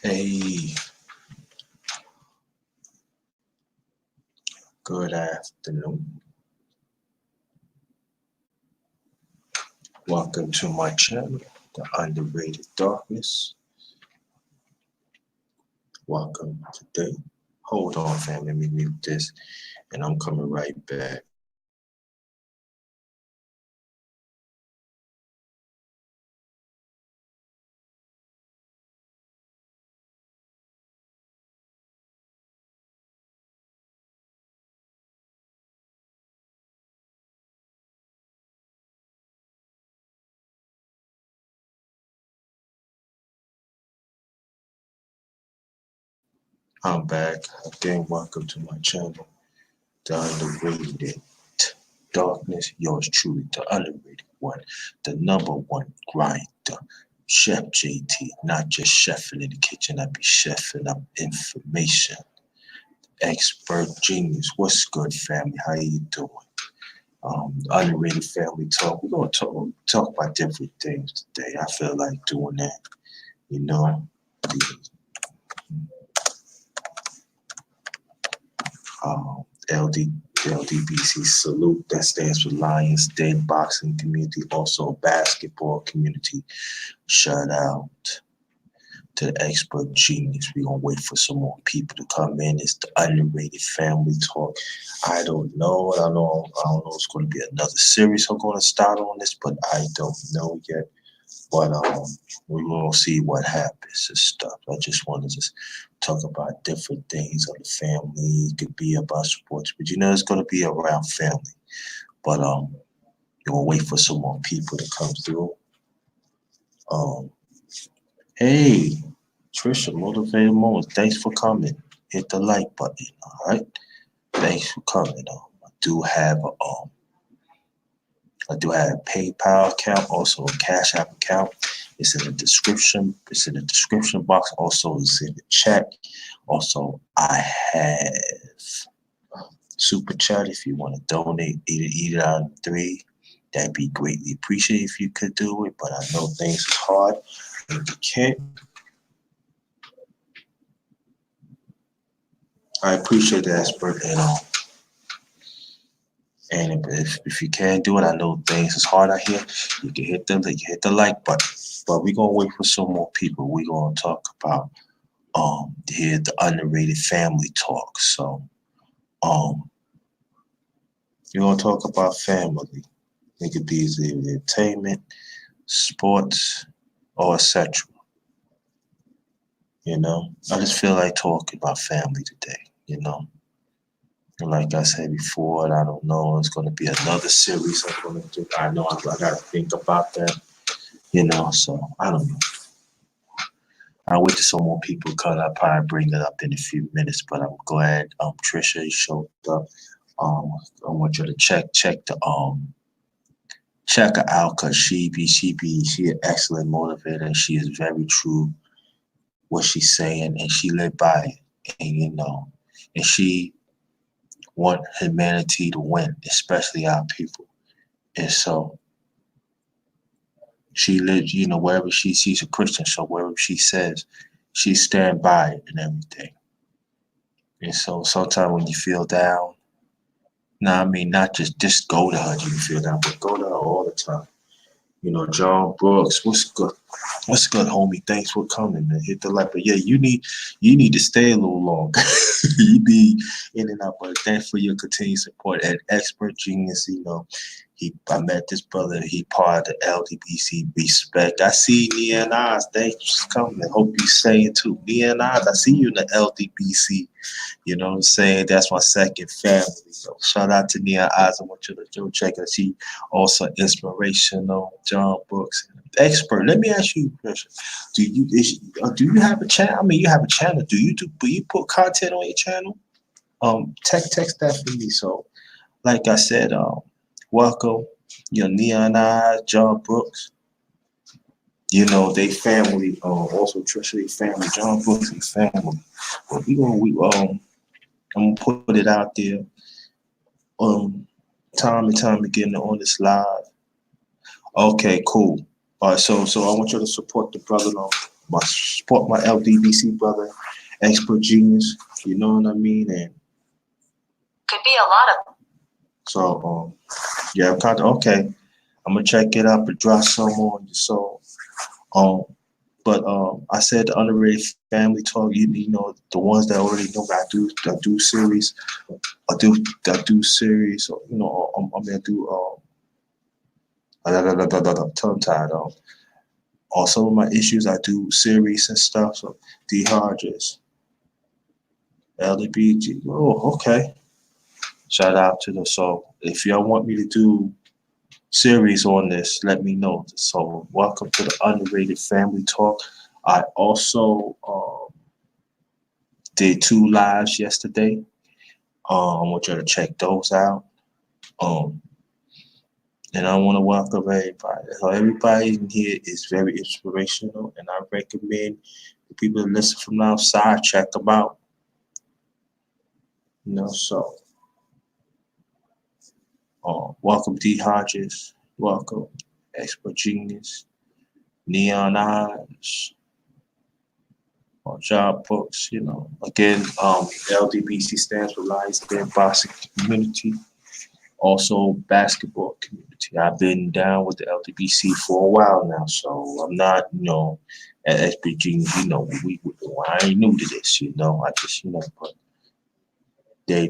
Hey, good afternoon. Welcome to my channel, The Underrated Darkness. Welcome today. Hold on, fam. Let me mute this, and I'm coming right back. I'm back. Again, welcome to my channel, The Underrated Darkness. Yours truly, the underrated one, the number one grinder. Chef JT, not just chefing in the kitchen, I be chefing up information. Expert genius. What's good, family? How you doing? Underrated family talk. We're gonna talk about different things today. I feel like doing that. You know, the LD LDBC salute that stands for Lions Den Boxing Community, also basketball community. Shout out to the expert genius. We're gonna wait for some more people to come in. It's the underrated family talk. I don't know. I don't know it's gonna be another series I'm gonna start on this, but I don't know yet. But we're gonna see what happens and stuff. I just want to just talk about different things of the family. It could be about sports, but it's gonna be around family. But we're gonna wait for some more people to come through. Um, hey, Trisha, motivated moments. Thanks for coming. Hit the like button. All right. Thanks for coming. I do have a I do have a PayPal account, also a Cash App account. It's in the description. It's in the description box. Also, it's in the chat. Also, I have Super Chat if you want to donate either out of three. That'd be greatly appreciated if you could do it. But I know things is hard. If you can't, I appreciate the expert and if you can't do it, I know things is hard out here. You can hit the like button. But we're gonna wait for some more people. We're gonna talk about here the underrated family talk. So um we're gonna talk about family. It could be either entertainment, sports, or etc. I just feel like talking about family today. And like I said before, I don't know, it's going to be another series I'm going to do. I know I got to think about that, so I don't know. I'll wait till some more people come. I'll probably bring it up in a few minutes, but I'm glad Trisha showed up. I want you to check her out because she an excellent motivator and she is very true what she's saying and she live by it. And she want humanity to win, especially our people. And so she lives, wherever she sees a Christian, so wherever she says, she stand by it and everything. And so sometimes when you feel down, I mean, not just go to her when you feel down, but go to her all the time. John Brooks, what's good? What's good, homie? Thanks for coming, man. Hit the like. But yeah, you need to stay a little longer. You be in and out, but thanks for your continued support. And expert genius, I met this brother. He part of the LDBC respect. I see Nia and Oz. Thanks for coming. Hope you say it too. Nia and Oz, I see you in the LDBC. You know what I'm saying? That's my second family. So shout out to Nia Eyes. I want you to go check her. She also inspirational. John Brooks, expert. Let me ask you a question. Do you have a channel? I mean, you have a channel. Do you put content on your channel? Text that for me. So, like I said, welcome. Neon Eyes, John Brooks. They family. Also Trisha, they family. John Brooks, and family. But I'm gonna put it out there um time and time again on this live. Okay, cool. All right, so I want you to support the brother. support my LDBC brother, expert genius. You know what I mean? And could be a lot of. So yeah, I'm kind of okay. I'm gonna check it out and drop some on you. So but I said the underrated family talk. You know the ones that already know I do series. I do series. You know I'm gonna do tongue tied on some of my issues. I do series and stuff. So D Hodges, LDBG. Oh, okay. Shout out to them. So if y'all want me to do series on this, let me know. So welcome to the Underrated Family Talk. I also did 2 lives yesterday. I want you to check those out. Um, and I want to welcome everybody. So everybody in here is very inspirational, and I recommend the people that listen from outside check them out. You know, so welcome D Hodges, welcome Expert Genius, Neon Eyes, job books. You know, again, LDBC stands for Lions Den Boxing Community. Also, basketball community. I've been down with the LDBC for a while now, so I'm not, at SBG. I ain't new to this. I just, but they.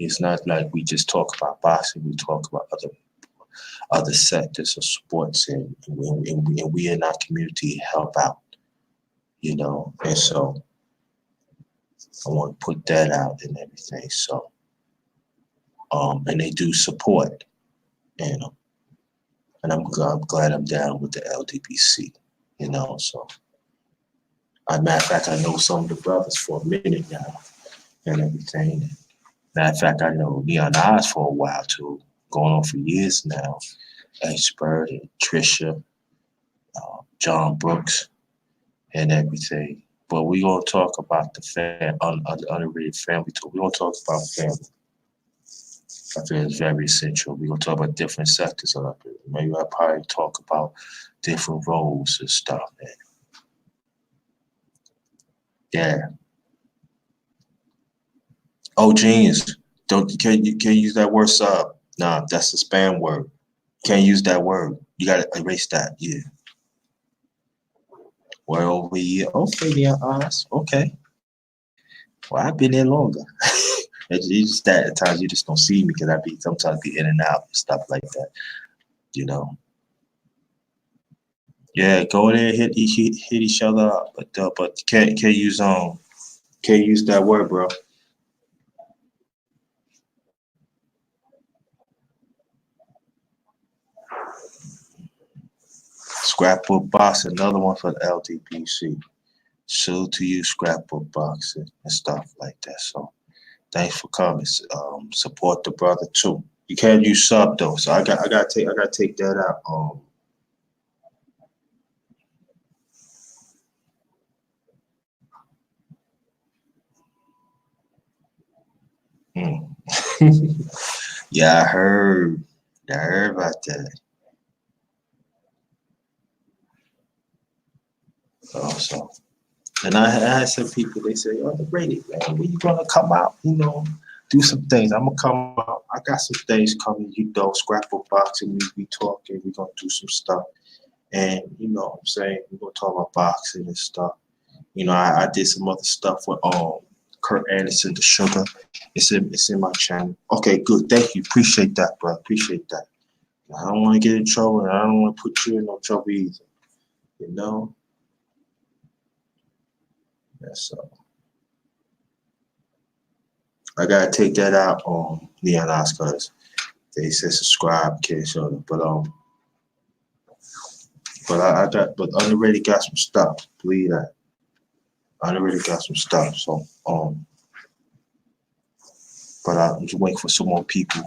It's not like we just talk about boxing. We talk about other sectors of sports, and we in our community help out. And so I want to put that out and everything. So, and they do support, and I'm glad I'm down with the LDBC. So matter of fact, I know some of the brothers for a minute now and everything. Matter of fact, I know Neon Eyes for a while too, going on for years now. Expert and Trisha, John Brooks, and everything. But we're gonna talk about the underrated family too. We're gonna talk about family. I feel it's very essential. We're gonna talk about different sectors of it. Maybe I'll probably talk about different roles and stuff. Man. Yeah. Oh, genius. Don't you can't use that word sub. Nah, that's a spam word. Can't use that word. You gotta erase that. Yeah. Well, okay, yeah, okay. Well, I've been there longer. It's just that at times you just don't see me because sometimes be in and out and stuff like that. You know. Yeah, go there, hit each other up, but can't use that word, bro. Scrapbook box, another one for the LDPC. Salute to you, scrapbook boxing and stuff like that. So thanks for coming. Support the brother too. You can't use sub though, so I gotta take that out. Mm. Yeah, I heard. I heard about that. So, and I had some people. They say, "Oh, the rated man, when you gonna come out? Do some things." I'm gonna come out. I got some things coming. Scrapbook boxing. We talking. We gonna do some stuff. And what I'm saying, we're gonna talk about boxing and stuff. I did some other stuff with Kurt Anderson, the Sugar. It's in my channel. Okay, good. Thank you. Appreciate that, bro. Appreciate that. I don't want to get in trouble, and I don't want to put you in no trouble either. You know. Yeah, so I gotta take that out on Neon Oscars. They said subscribe, kid, so but I already got some stuff. Believe that. I already got some stuff. So but I'm just waiting for some more people,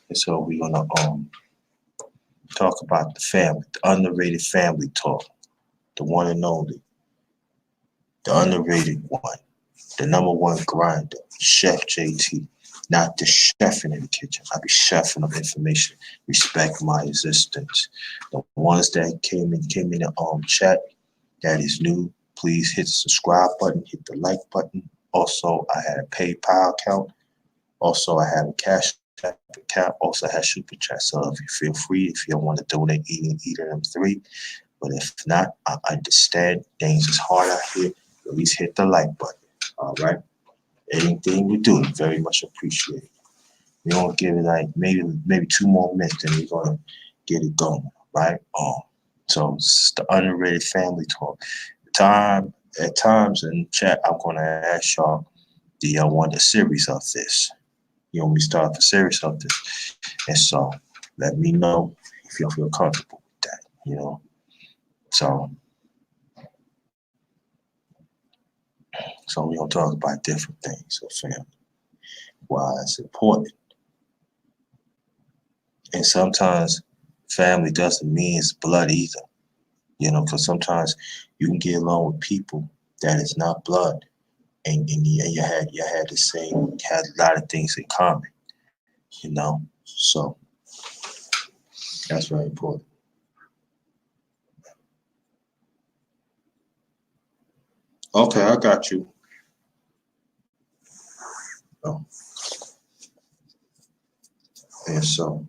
and so we're gonna talk about the family, the underrated family talk, the one and only, the underrated one, the number one grinder, Chef JT. not the chefing in the kitchen. I be chefing up information. Respect my existence. The ones that came in the chat that is new, please hit the subscribe button, hit the like button. Also, I had a PayPal account. Also, I have a Cash App account. Also, I have Super Chat. So if you feel free, if you don't want to donate either of them three, but if not, I understand things is hard out here. At least hit the like button. All right. Anything you do, very much appreciated. We're gonna give it like maybe 2 more minutes, then we're gonna get it going, right? So it's the underrated family talk. At times in chat, I'm gonna ask y'all, do y'all want a series of this? You want me to start a series of this? And so let me know if y'all feel comfortable with that, you know. So we're gonna talk about different things of family, why it's important. And sometimes family doesn't mean it's blood either, you know, because sometimes you can get along with people that is not blood, and you had the same, had a lot of things in common, you know. So that's very important. Okay, I got you. Oh, and so,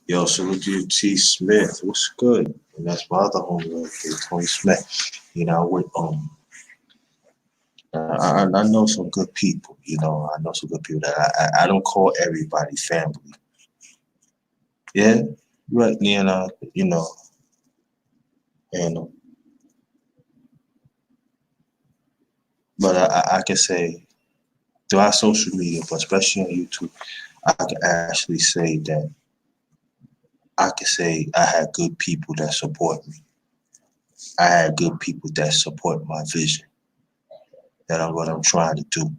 yo, salute to you, T. Smith. What's good? And that's my other homie right there, Tony Smith. You know, with I know some good people. You know, I know some good people that I don't call everybody family. Yeah, right. You know, and but I can say throughout social media, but especially on YouTube, I can actually say that I can say I had good people that support me. I had good people that support my vision, that I'm what I'm trying to do.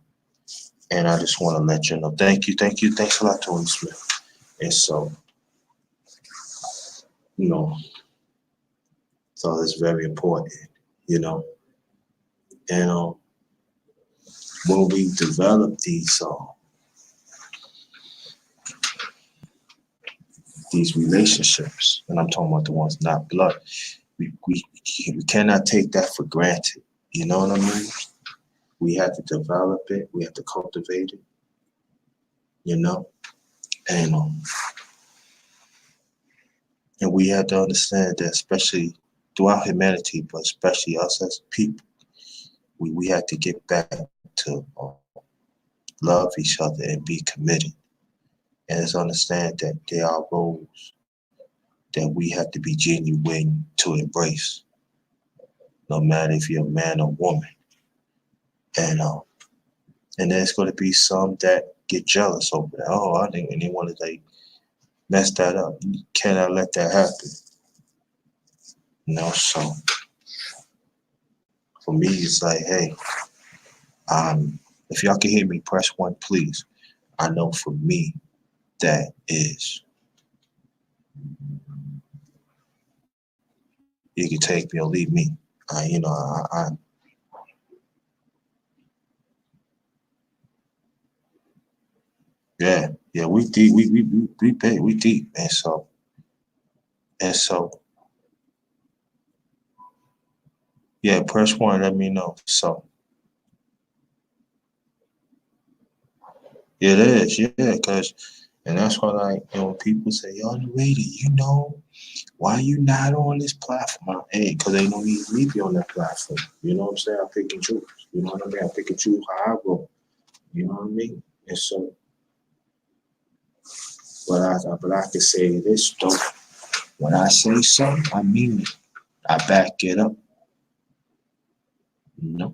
And I just want to let you know, thank you, thanks a lot, Tony Smith. And so, you know, so it's very important, you know. And when we develop these relationships, and I'm talking about the ones not blood, we cannot take that for granted. You know what I mean? We have to develop it. We have to cultivate it. You know, and we have to understand that, especially throughout humanity, but especially us as people, we have to get back to love each other and be committed. And let's understand that there are roles that we have to be genuine to embrace, no matter if you're a man or woman. And there's going to be some that get jealous over that. Oh, I think, and they want to like mess that up. You cannot let that happen. You know, so for me, it's like, hey, if y'all can hear me, press one, please. I know for me, that is, you can take me or leave me. You know, yeah, we deep, we deep, and so, yeah, press one, let me know. So, it is, yeah, because, and that's why, like, you know, when people say, "Yo, Underrated, you know, why you not on this platform?" Hey, because they don't need me to be on that platform. You know what I'm saying? I pick and choose. You know what I mean? I pick and choose how I roll. You know what I mean? And so, but I can say this though. When I say something, I mean it. I back it up. You know,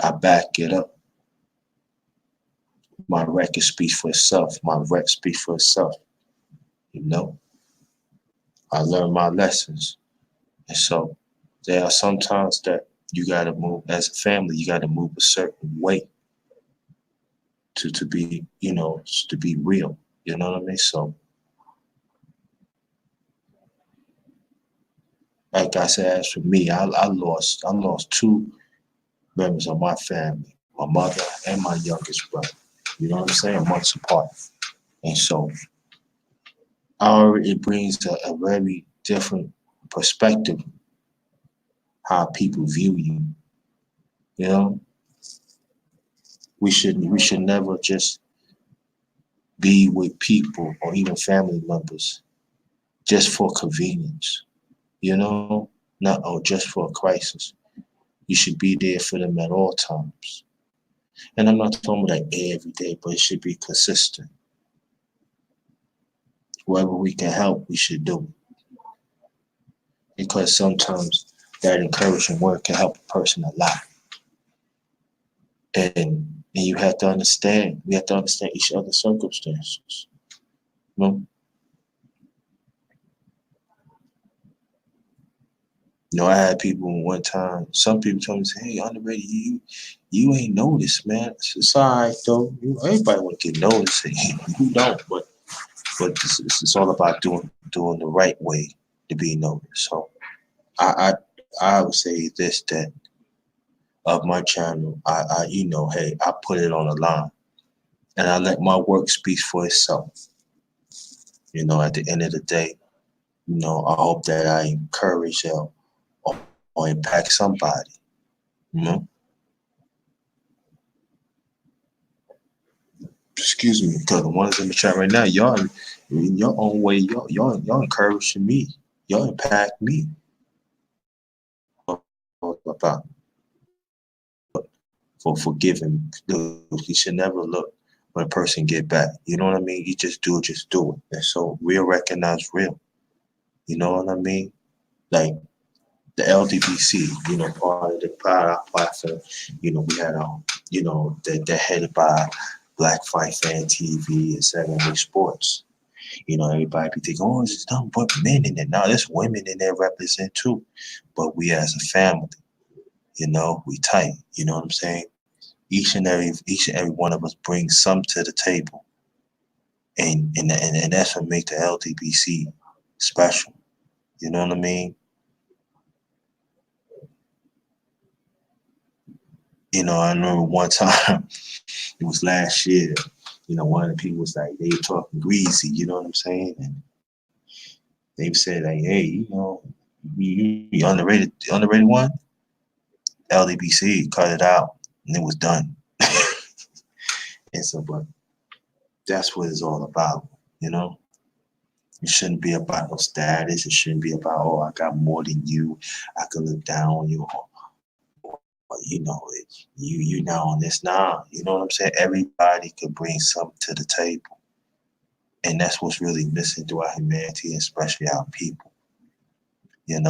I back it up. My record speaks for itself. My rep speaks for itself. You know, I learned my lessons, and so there are sometimes that you got to move as a family. You got to move a certain way to be, you know, to be real. You know what I mean? So, like I said, as for me, I lost two members of my family, my mother and my youngest brother. You know what I'm saying? Months apart. And so it brings a very different perspective how people view you. You know, we should never just be with people or even family members just for convenience. You know, not or just for a crisis. You should be there for them at all times. And I'm not talking about like every day, but it should be consistent. Wherever we can help, we should do it. Because sometimes that encouraging word can help a person a lot. And you have to understand, we have to understand each other's circumstances. You know, I had people one time, some people told me, say, hey, Underrated, you ain't noticed, man. It's all right, though. Everybody want to get noticed. You don't, but it's all about doing the right way to be noticed. So I I would say this, that of my channel, hey, I put it on the line and I let my work speak for itself. At the end of the day, I hope that I encourage or impact somebody. You know, excuse me, because the ones in the chat right now, y'all, in your own way, y'all encouraging me, y'all impact me about for forgiving. You should never look when a person get back. You know what I mean? You just do it. And so real recognize real. You know what I mean? Like the LDBC, part of our platform, we had they're headed by Black Fight Fan TV and 7 Sports. Everybody be thinking, oh, it's nothing but men in there. Now there's women in there represent too. But we as a family, we tight. You know what I'm saying? Each and every one of us brings some to the table. And that's what makes the LDBC special. You know what I mean? I remember one time, it was last year, one of the people was like, they were talking greasy, you know what I'm saying? And they said, like, hey, you underrated one? LDBC cut it out, and it was done. And so, but that's what it's all about, It shouldn't be about no status. It shouldn't be about, oh, I got more than you. I can look down on you. You now on this now. You know what I'm saying? Everybody could bring something to the table. And that's what's really missing throughout humanity, especially our people, And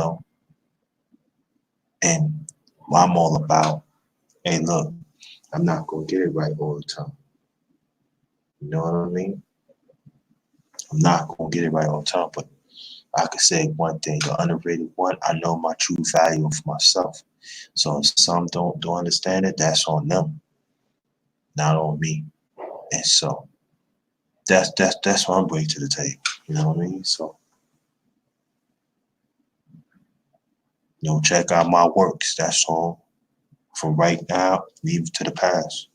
I'm all about, hey, look, I'm not going to get it right all the time. You know what I mean? I'm not going to get it right all the time, but I could say one thing, the underrated one, I know my true value of myself. So if some don't understand it, that's on them, not on me. And so that's what I'm bringing to the table. You know what I mean? So, check out my works. That's all. From right now, leave to the past.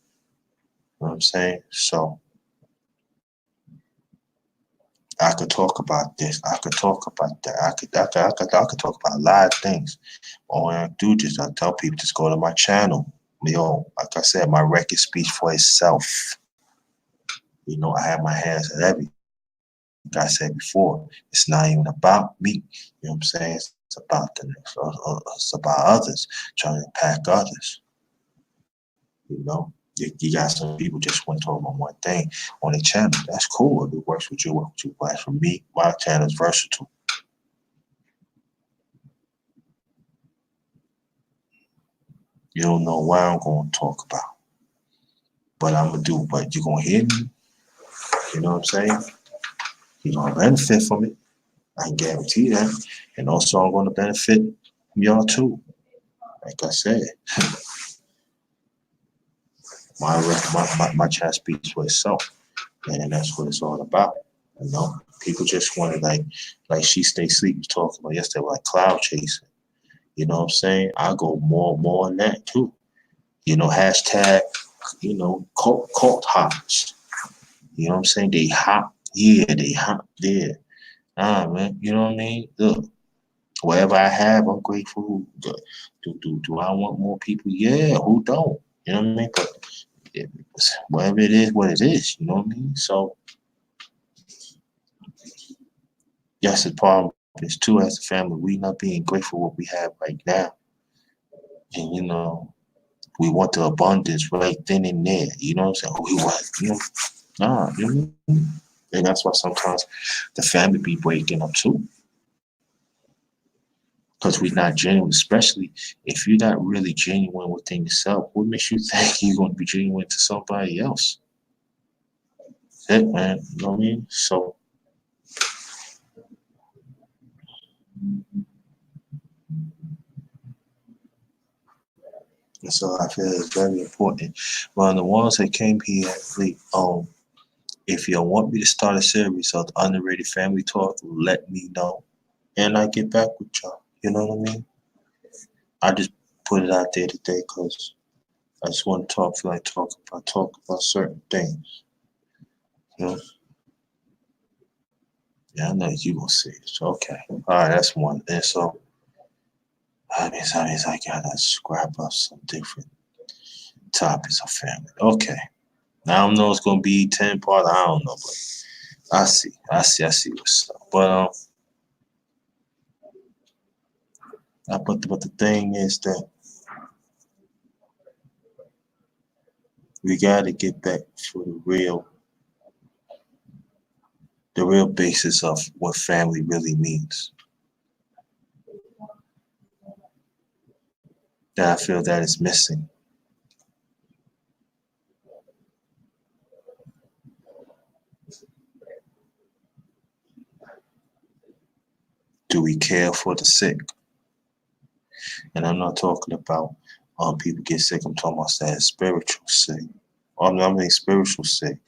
You know what I'm saying? So I could talk about this. I could talk about that. I could talk about a lot of things. All I do is I tell people just go to my channel. Like I said, my record speaks for itself. I have my hands at everything. Like I said before, it's not even about me. You know what I'm saying? It's about it's about others, trying to impact others. You got some people just want to talk about one thing on their channel. That's cool. If it works with you, works with you. But for me, my channel is versatile. You don't know what I'm going to talk about, but I'm going to do. But you're going to hear me. You know what I'm saying? You're going to benefit from it. I can guarantee that. And also, I'm going to benefit from y'all too. Like I said, my channel speaks for itself. And that's what it's all about. People just want to like she stay sleep was talking about yesterday, like cloud chasing. You know what I'm saying? I go more on that too. Hashtag cult hoppers. You know what I'm saying? They hop here, they hop there. Man, you know what I mean? Look, whatever I have, I'm grateful. Do I want more people? Yeah, who don't? You know what I mean? But whatever it is, what it is. You know what I mean? So yes, the problem is too as a family, we not being grateful what we have right now, and we want the abundance right then and there. You know what I'm saying? We want, nah. And that's why sometimes the family be breaking up too, because we're not genuine. Especially if you're not really genuine within yourself, what makes you think you're going to be genuine to somebody else? That's it, man. You know what I mean? So I feel it's very important. Well, the ones that came here, if you want me to start a series of underrated family talk, let me know, and I get back with y'all. You know what I mean? I just put it out there today because I just want to talk, feel like talk about certain things. You know? Yeah, I know you gonna see it. So, okay, all right, that's one. And so that means I gotta scrap up some different topics of family. Okay, I don't know it's gonna be 10 part. I don't know, but I see what's up. But the thing is that we gotta get back to the real basis of what family really means. That I feel that is missing. Do we care for the sick? And I'm not talking about people get sick. I'm talking about that spiritual sick. I mean spiritual sick,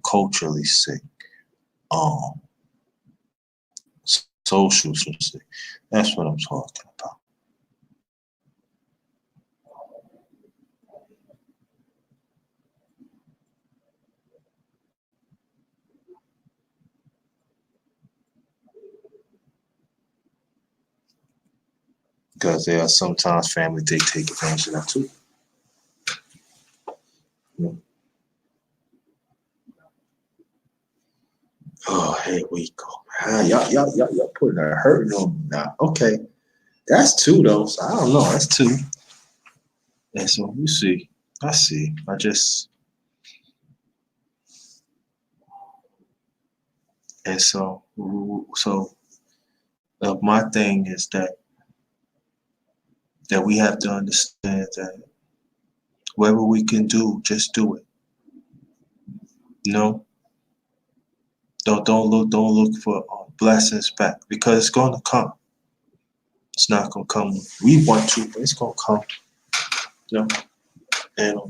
culturally sick, um, social sick. That's what I'm talking about. Because there are sometimes families they take advantage of that too. You know? Oh, here we go. Y'all putting a hurting on me now. Okay, that's two though. So I don't know. That's two. And so you see, I see. And so my thing is that we have to understand that whatever we can do, just do it. You know, don't look for blessings back because it's gonna come. It's not gonna come. We want to, but it's gonna come. You know, and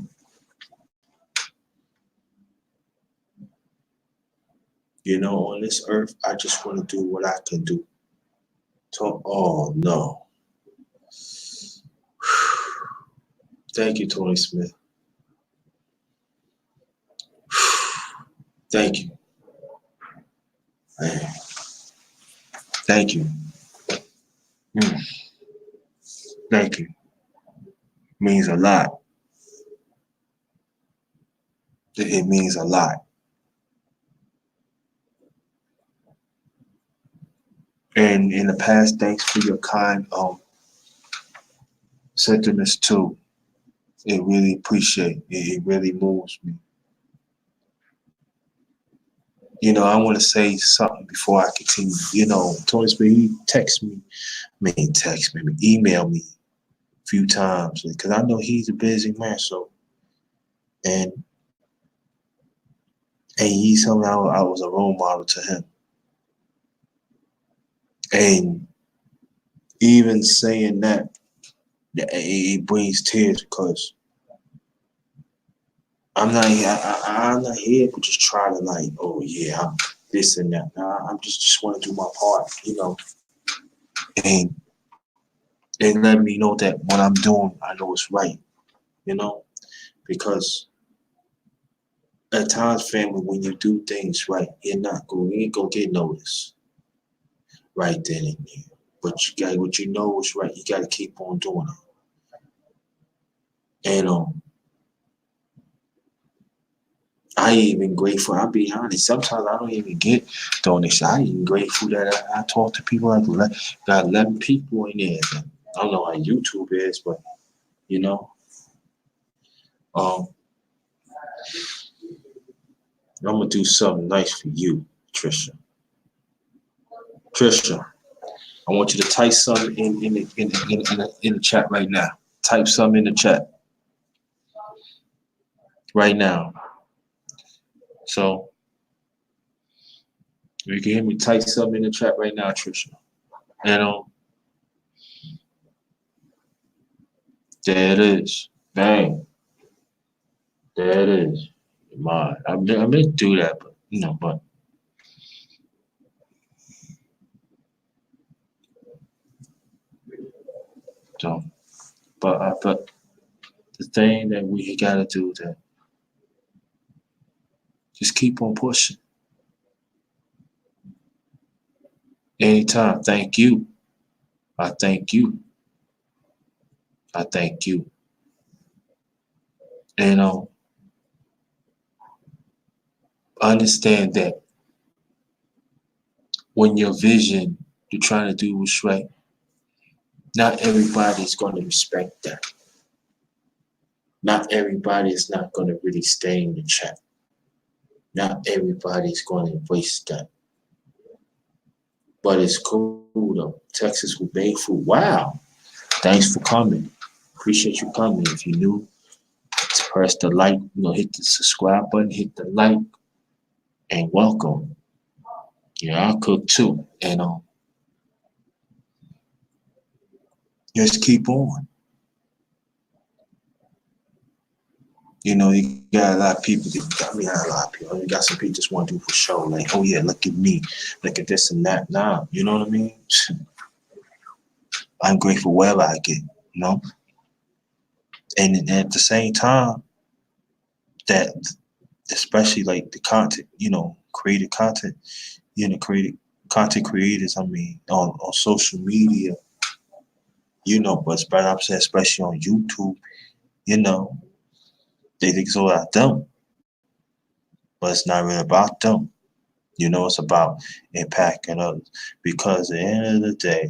on this earth, I just want to do what I can do. Oh no, thank you, Tony Smith. Thank you, man. Thank you. Mm, thank you. Means a lot. It means a lot. And in the past, thanks for your kind sentiments too. It really appreciate it. It really moves me. I want to say something before I continue. Tony Smith, he email me a few times because I know he's a busy man. So and he told me I was a role model to him. And even saying that, it brings tears because I'm not here to just try to like, oh yeah, I'm this and that. Nah, I'm just want to do my part. And let me know that what I'm doing, I know it's right. You know, Because at times, family, when you do things right, you ain't gonna get noticed right then and there. But you got what you know is right. You got to keep on doing it. And I even grateful. I'll be honest. Sometimes I don't even get donations. I even grateful that I talk to people. Got 11 people in there. And I don't know how YouTube is, but you know, um, I'm gonna do something nice for you, Trisha. Trisha, I want you to type something in the chat right now. Type something in the chat right now. So you can hear me. Type something in the chat right now, Trisha. And there it is. Bang. There it is. My, I meant to do that, but but so, but the thing that we gotta do that just keep on pushing. Anytime. Thank you. I thank you. I thank you. And understand that when your vision you're trying to do what's right, not everybody's going to respect that. Not everybody is not going to really stay in the chat. Not everybody's going to embrace that. But it's cool though. Texas with Bay Food. Wow. Thanks for coming. Appreciate you coming. If you're new, press the like, hit the subscribe button, hit the like, and welcome. Yeah, I cook too. And just keep on. You got a lot of people not a lot of people. You got some people just want to do for show, like, oh yeah, look at me, look at this and that. Nah, you know what I mean? I'm grateful wherever I get, you know? And at the same time, that especially like the content, creative content, creative content creators, I mean, on social media, but I'm saying especially on YouTube, you know, they think it's all about them, but it's not really about them. It's about impacting others. Because at the end of the day,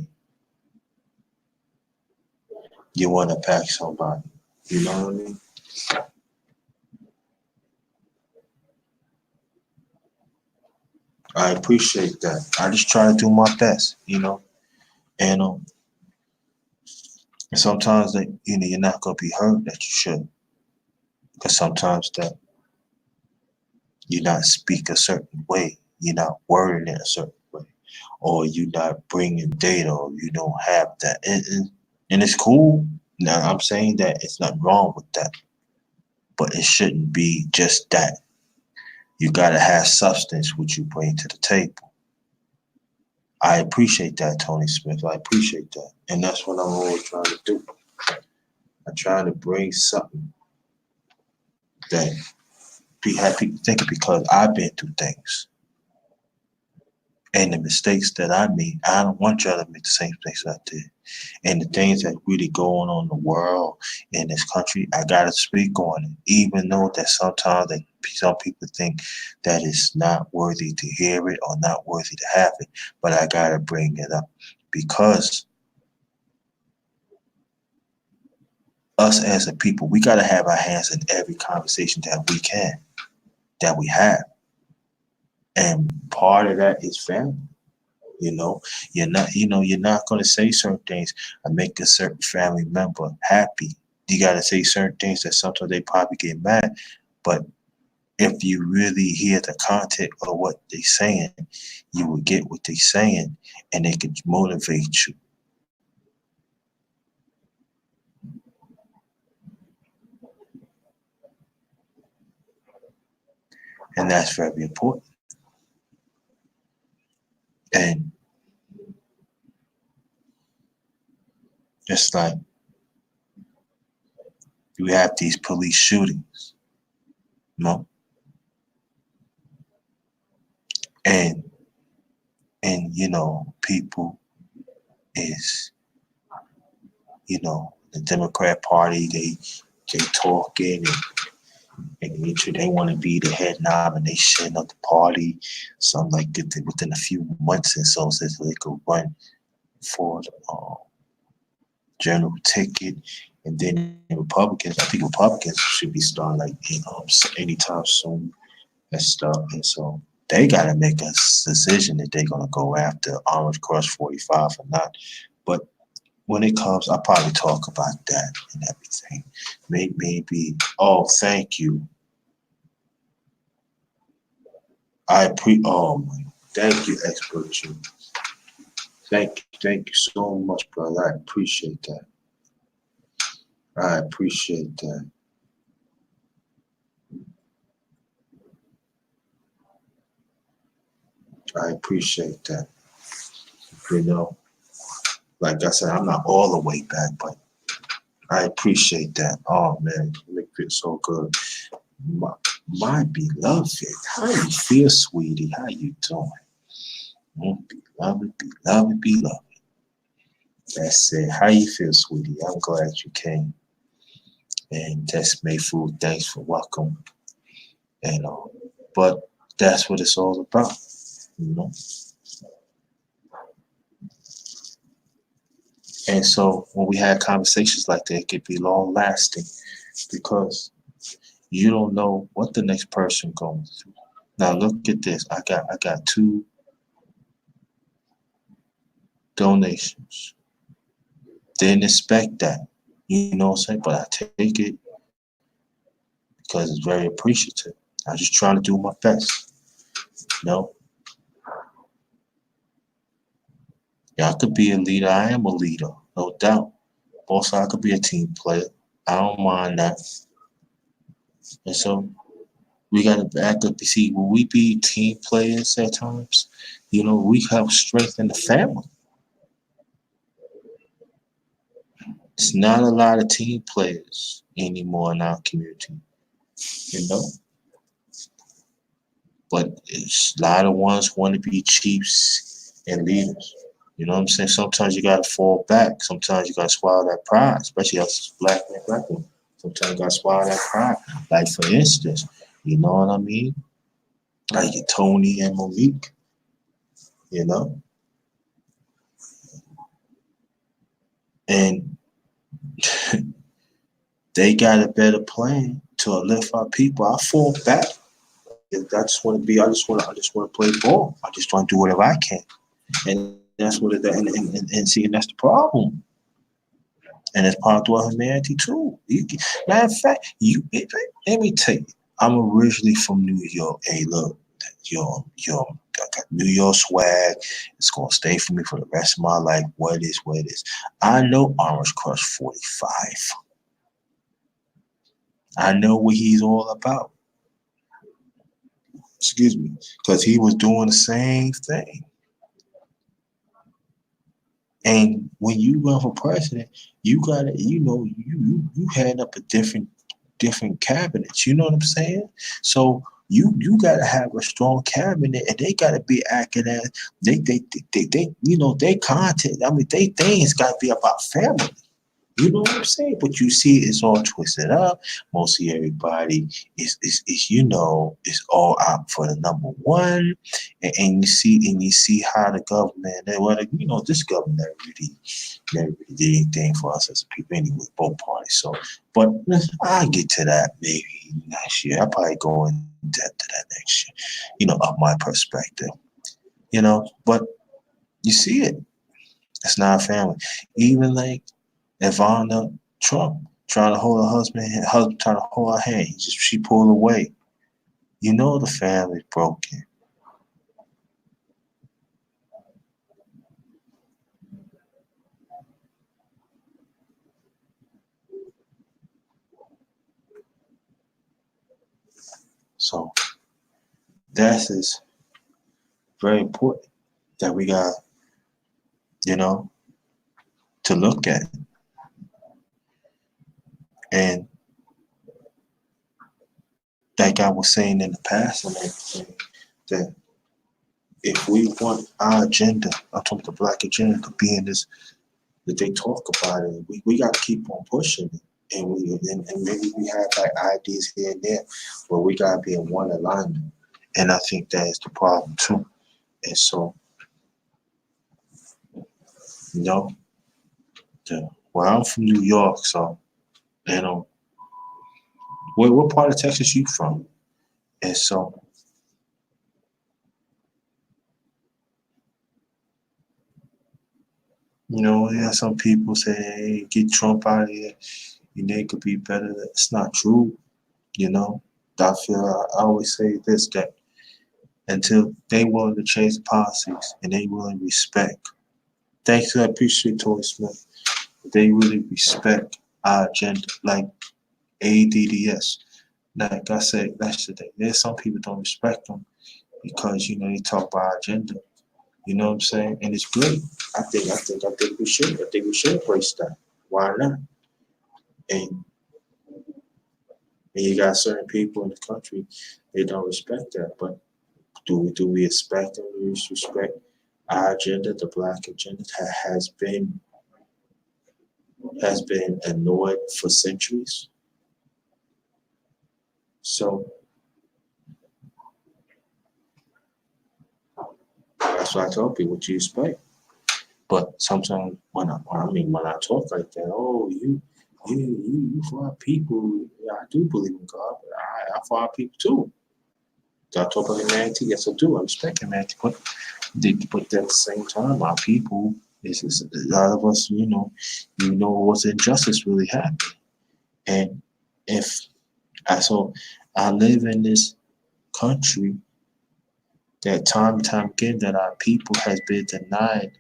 you want to impact somebody. You know what I mean? I appreciate that. I just try to do my best, and sometimes that you're not gonna be heard that you should, because sometimes that you're not speak a certain way, you're not wording it a certain way, or you're not bringing data, or you don't have that, and it's cool. Now I'm saying that it's not wrong with that, but it shouldn't be just that. You gotta have substance which you bring to the table. I appreciate that, Tony Smith. I appreciate that, and that's what I'm always trying to do. I try to bring something that be happy thinking, because I've been through things. And the mistakes that I made, I don't want y'all to make the same mistakes I did. And the things that really going on in the world, in this country, I gotta speak on it. Even though that sometimes some people think that it's not worthy to hear it or not worthy to have it, but I gotta bring it up, because us as a people, we gotta have our hands in every conversation that we have. And part of that is family. You're not going to say certain things and make a certain family member happy. You got to say certain things that sometimes they probably get mad. But if you really hear the content of what they're saying, you will get what they're saying, and it can motivate you. And that's very important. And it's like, You have these police shootings, you know, and people is, the Democrat Party, they talking they want to be the head nomination of the party, something like that within a few months and so they could run for the general ticket. And then Republicans, I think Republicans should be starting like anytime soon and stuff. And so they got to make a decision if they're gonna go after Orange Crush 45 or not. But when it comes, I'll probably talk about that and everything. Maybe. Oh, thank you. Oh my, thank you, expert you. Thank you so much, brother. I appreciate that. I appreciate that. I appreciate that. You know, like I said, I'm not all the way back, but I appreciate that. Oh man, you make it so good. My beloved, how you feel, sweetie? How you doing? Beloved, beloved, beloved. That's it. How you feel, sweetie? I'm glad you came. And that's made food. Thanks for welcome. And but that's what it's all about, you know. And so when we had conversations like that, it could be long lasting because you don't know what the next person going through. Now look at this. I got 2 donations. Didn't expect that. You know what I'm saying? But I take it because it's very appreciative. I'm just trying to do my best. You know? Yeah, I could be a leader. I am a leader, no doubt. Also, I could be a team player. I don't mind that. And so we got to back up. You see, when we be team players at times, we help strengthen the family. It's not a lot of team players anymore in our community, you know. But it's a lot of ones who want to be chiefs and leaders. You know what I'm saying? Sometimes you gotta fall back. Sometimes you gotta swallow that pride, especially us black women. Sometimes you gotta swallow that pride. Like for instance, you know what I mean? Like Tony and Monique, you know? And they got a better plan to uplift our people. I fall back. I just wanna play ball. I just wanna do whatever I can. And that's what it and see, and that's the problem. And it's part of our humanity too. Matter of fact, let me tell you, I'm originally from New York. Hey, look, I got New York swag. It's gonna stay for me for the rest of my life. What it is. I know Orange Crush 45. I know what he's all about. Excuse me, because he was doing the same thing. And when you run for president, you gotta, you head up a different cabinets. You know what I'm saying? So you gotta have a strong cabinet, and they gotta be acting as they content. I mean, they things gotta be about family. You know what I'm saying? But you see, it's all twisted up. Mostly everybody is all out for the number one, and you see how the government, this government never really did anything for us as a people anyway, both parties. So, but I'll get to that maybe next year. I'll probably go in depth to that next year. Of my perspective. But you see it. It's not a family. Even like Ivana Trump trying to hold her husband trying to hold her hand. She pulled away. The family's broken. So that is very important that we got, you know, to look at. And like I was saying in the past and everything, that if we want our agenda, I'm talking the black agenda, to be in this, that they talk about it, we got to keep on pushing it. And maybe we have like ideas here and there, but we got to be in one alignment. And I think that is the problem too. And so, you know, well, I'm from New York, so, you know, what part of Texas you from? And so, yeah, some people say, hey, get Trump out of here. It could be better. It's not true, you know. I always say this, that until they willing to change the policies and they willing to respect. Thanks to that, appreciate Tory Smith. They really respect our agenda, like ADDS. Like I said yesterday, there's some people don't respect them because they talk about our agenda. You know what I'm saying? And it's great. I think we should. I think we should embrace that. Why not? And you got certain people in the country, they don't respect that. But do we expect them to respect our agenda, the black agenda that has been ignored for centuries? So that's what I tell people, what you expect. But sometimes when I talk like that, oh, you for our people. Yeah, I do believe in God, but I for our people too. Do I talk about humanity? Yes, I do. I respect humanity, but at the same time, our people is a lot of us. What's injustice really happening, and if I live in this country that time and time again that our people has been denied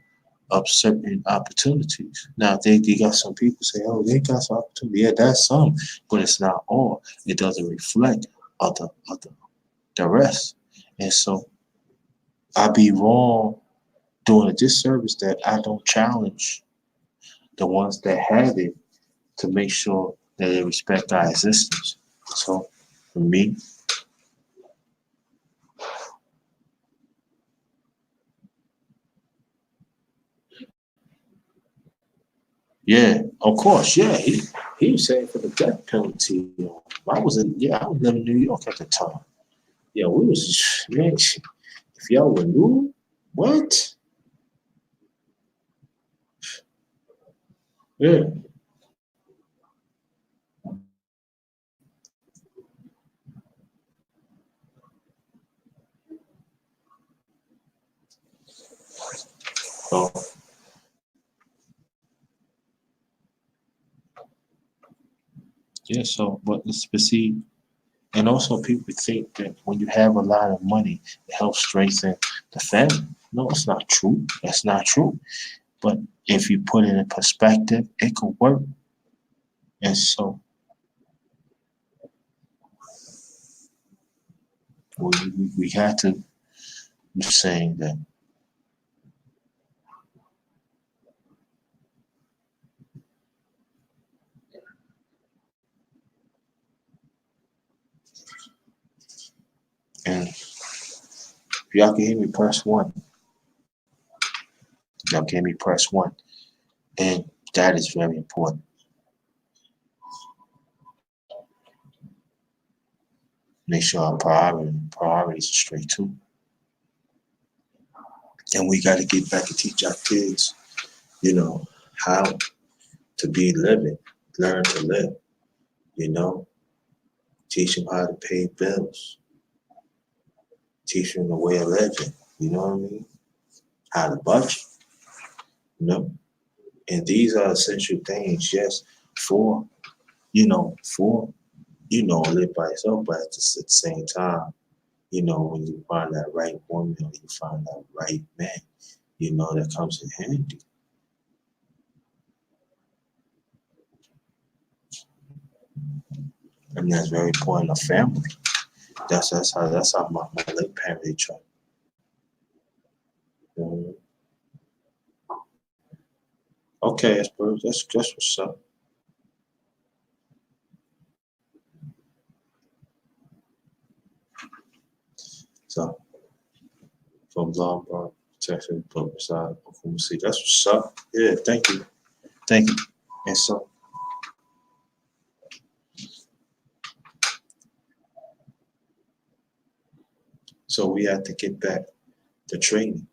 of certain opportunities. Now they got some people say, oh, they got some opportunity. Yeah, that's some, but it's not all. It doesn't reflect other the rest. And so I'd be wrong doing a disservice that I don't challenge the ones that have it to make sure that they respect our existence. So for me, yeah, of course, yeah, he was saying for the death penalty. I was living in New York at the time. Yeah, we was man. If y'all would knew what? Yeah. So yeah. So, but see, and also people think that when you have a lot of money, it helps strengthen the family. No, it's not true. That's not true. But if you put it in perspective, it could work. And so we had to be saying that. And if y'all can hear me, press one. Y'all can hear me, press one. And that is very important. Make sure our priorities are straight too. And we got to get back and teach our kids, how to be living, learn to live, you know, teach them how to pay bills, teach them the way of living, you know what I mean? How to budget, you know? And these are essential things, yes, for, for, live by yourself, but at the same time, when you find that right woman or you find that right man, that comes in handy. And that's very important of family. That's how my late parents tried. Okay, that's what's up. So from lumbar protection, but beside see, that's what's up. Yeah, thank you. Thank you. And so we have to get back to training,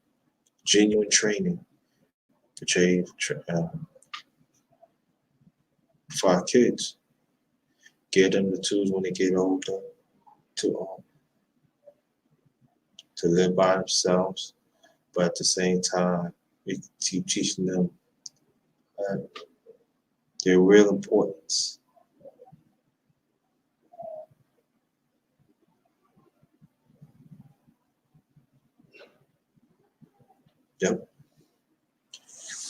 genuine training to change for our kids. Give them the tools when they get older to live by themselves, but at the same time, we keep teaching them their real importance. Yep,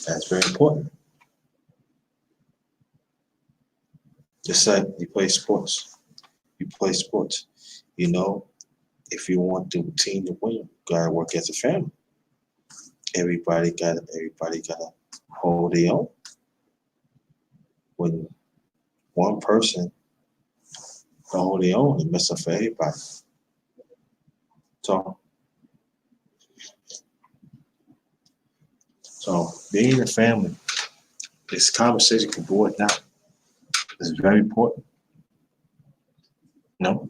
that's very important. Just like you play sports, you know, if you want the team to win, you gotta work as a family. Everybody gotta hold their own. When one person don't hold their own, it messes up for everybody. So, being a family, this conversation can go it now. It's very important. No.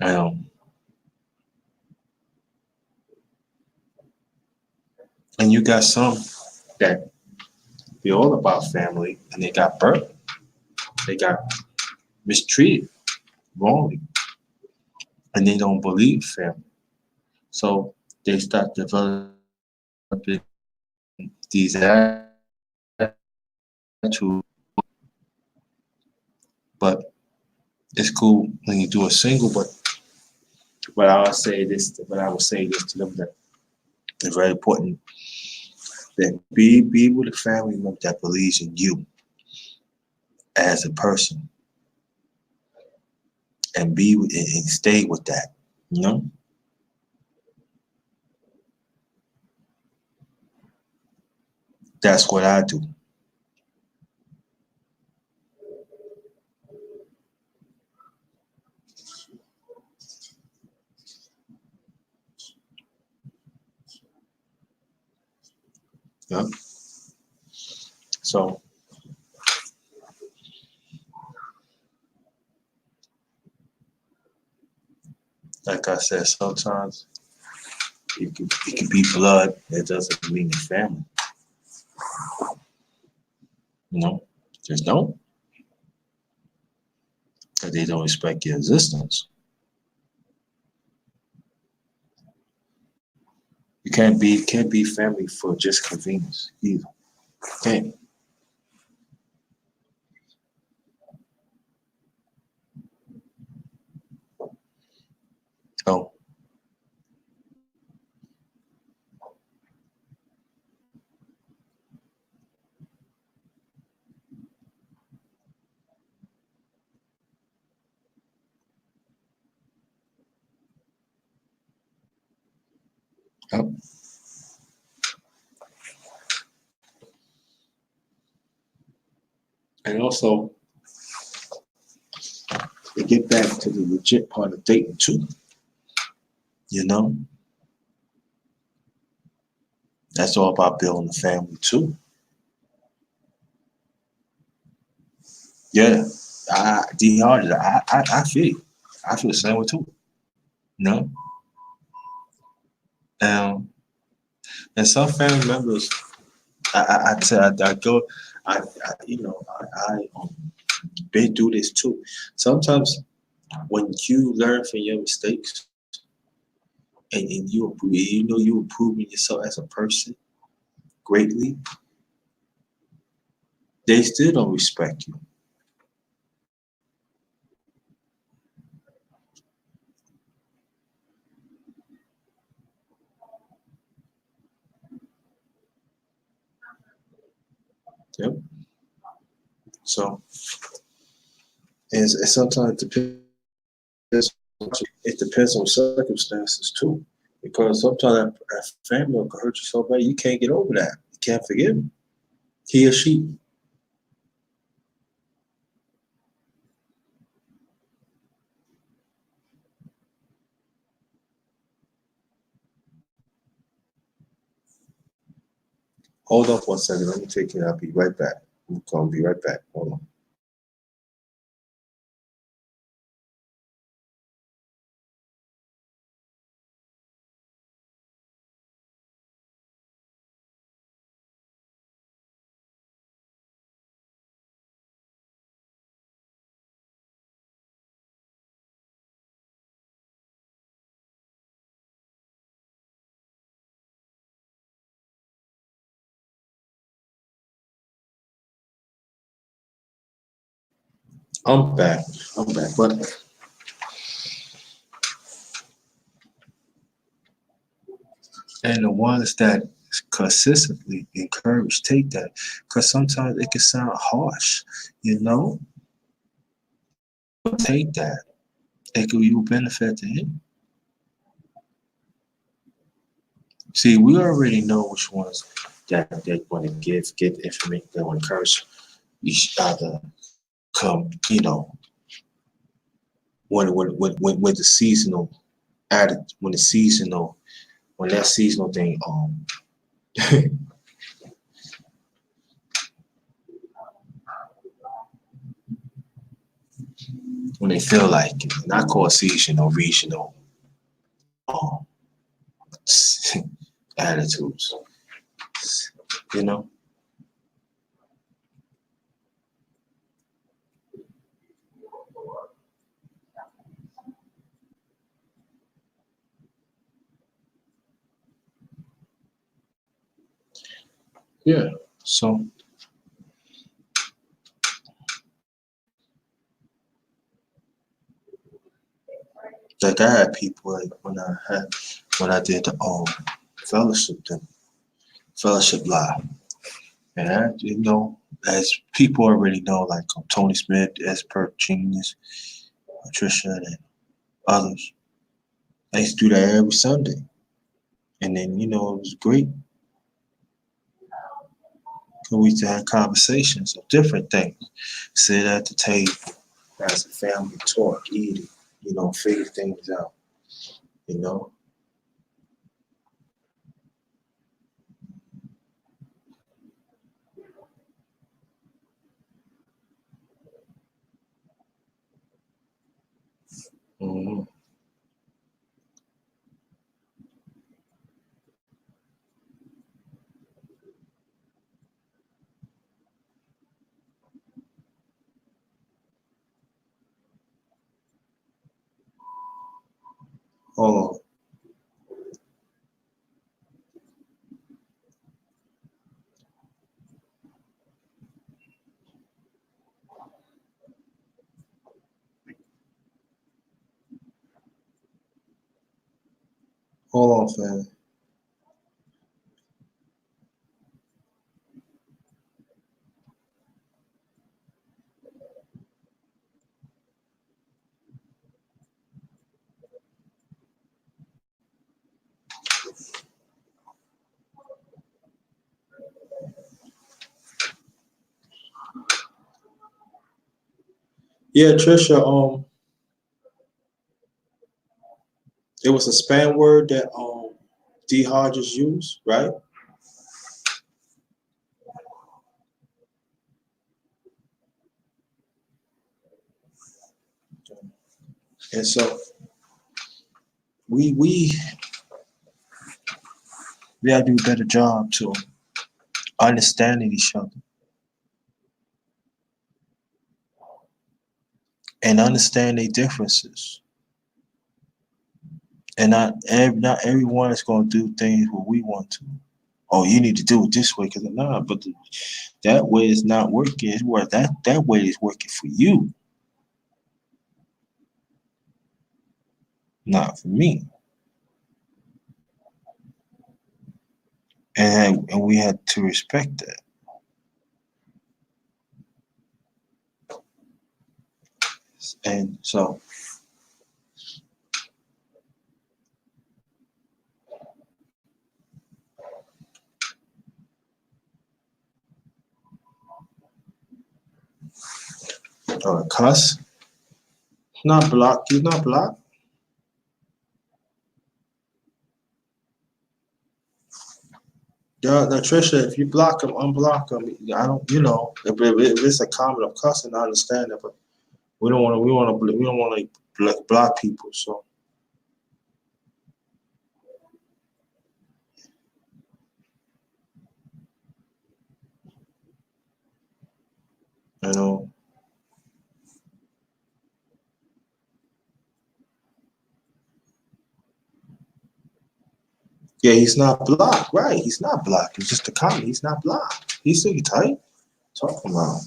Um, and you got some that be all about family and they got burnt. They got mistreated wrongly and they don't believe family. So they start developing these attitudes. But it's cool when you do a single, but I would say this to them that it's very important that be with a family member that believes in you as a person and and stay with that. You know? That's what I do. Yeah. So like I said, sometimes it can be blood. It doesn't mean it's family. You know? Just don't. Because they don't respect your existence. You can't be family for just convenience either. Can't. So yep. And also to get back to the legit part of dating too. You know? That's all about building a family too. Yeah. I feel you. I feel the same way too. You know? And some family members I go I been through this too. Sometimes when you learn from your mistakes and you improving yourself as a person greatly, they still don't respect you. Yep. So and sometimes it depends on circumstances too. Because sometimes a family member can hurt you so bad you can't get over that. You can't forgive him. He or she. Hold on for a second. Let me take it. I'll be right back. I'm gonna be right back. Hold on. I'm back. I'm back. But and the ones that consistently encourage take that, because sometimes it can sound harsh, you know. Take that. It could you benefit to him. See, we already know which ones that they want to get information. They want to encourage each other. Come, you know, when the seasonal added when the seasonal when that seasonal thing when they feel like it, not called seasonal, regional um attitudes, you know. Yeah. So like I had people like when I did the fellowship thing, fellowship live, and I, you know, as people already know, like Tony Smith, Expert Genius, Patricia, and others. I used to do that every Sunday, and then you know it was great. 'Cause we used to have conversations of different things, sit at the table as a family, talk, eat, you know, figure things out, you know. Hmm. Hold hold on, fam. Yeah, Trisha. It was a spam word that D Hodges used, right? And so we we gotta do a better job to understanding each other and understand their differences. And not everyone is gonna do things what we want to. Oh, you need to do it this way because nah, but that way is not working. It's where that way is working for you, not for me. And we had to respect that. And so cuss, not block, you not block. Yeah, now Trisha, if you block them, unblock them. I don't, if it's a comment of cussing, I understand that, but we don't want to block people. So, you know, yeah, he's not blocked, right? He's not blocked. It's just a comment. He's not blocked. He's still tight. Talking about,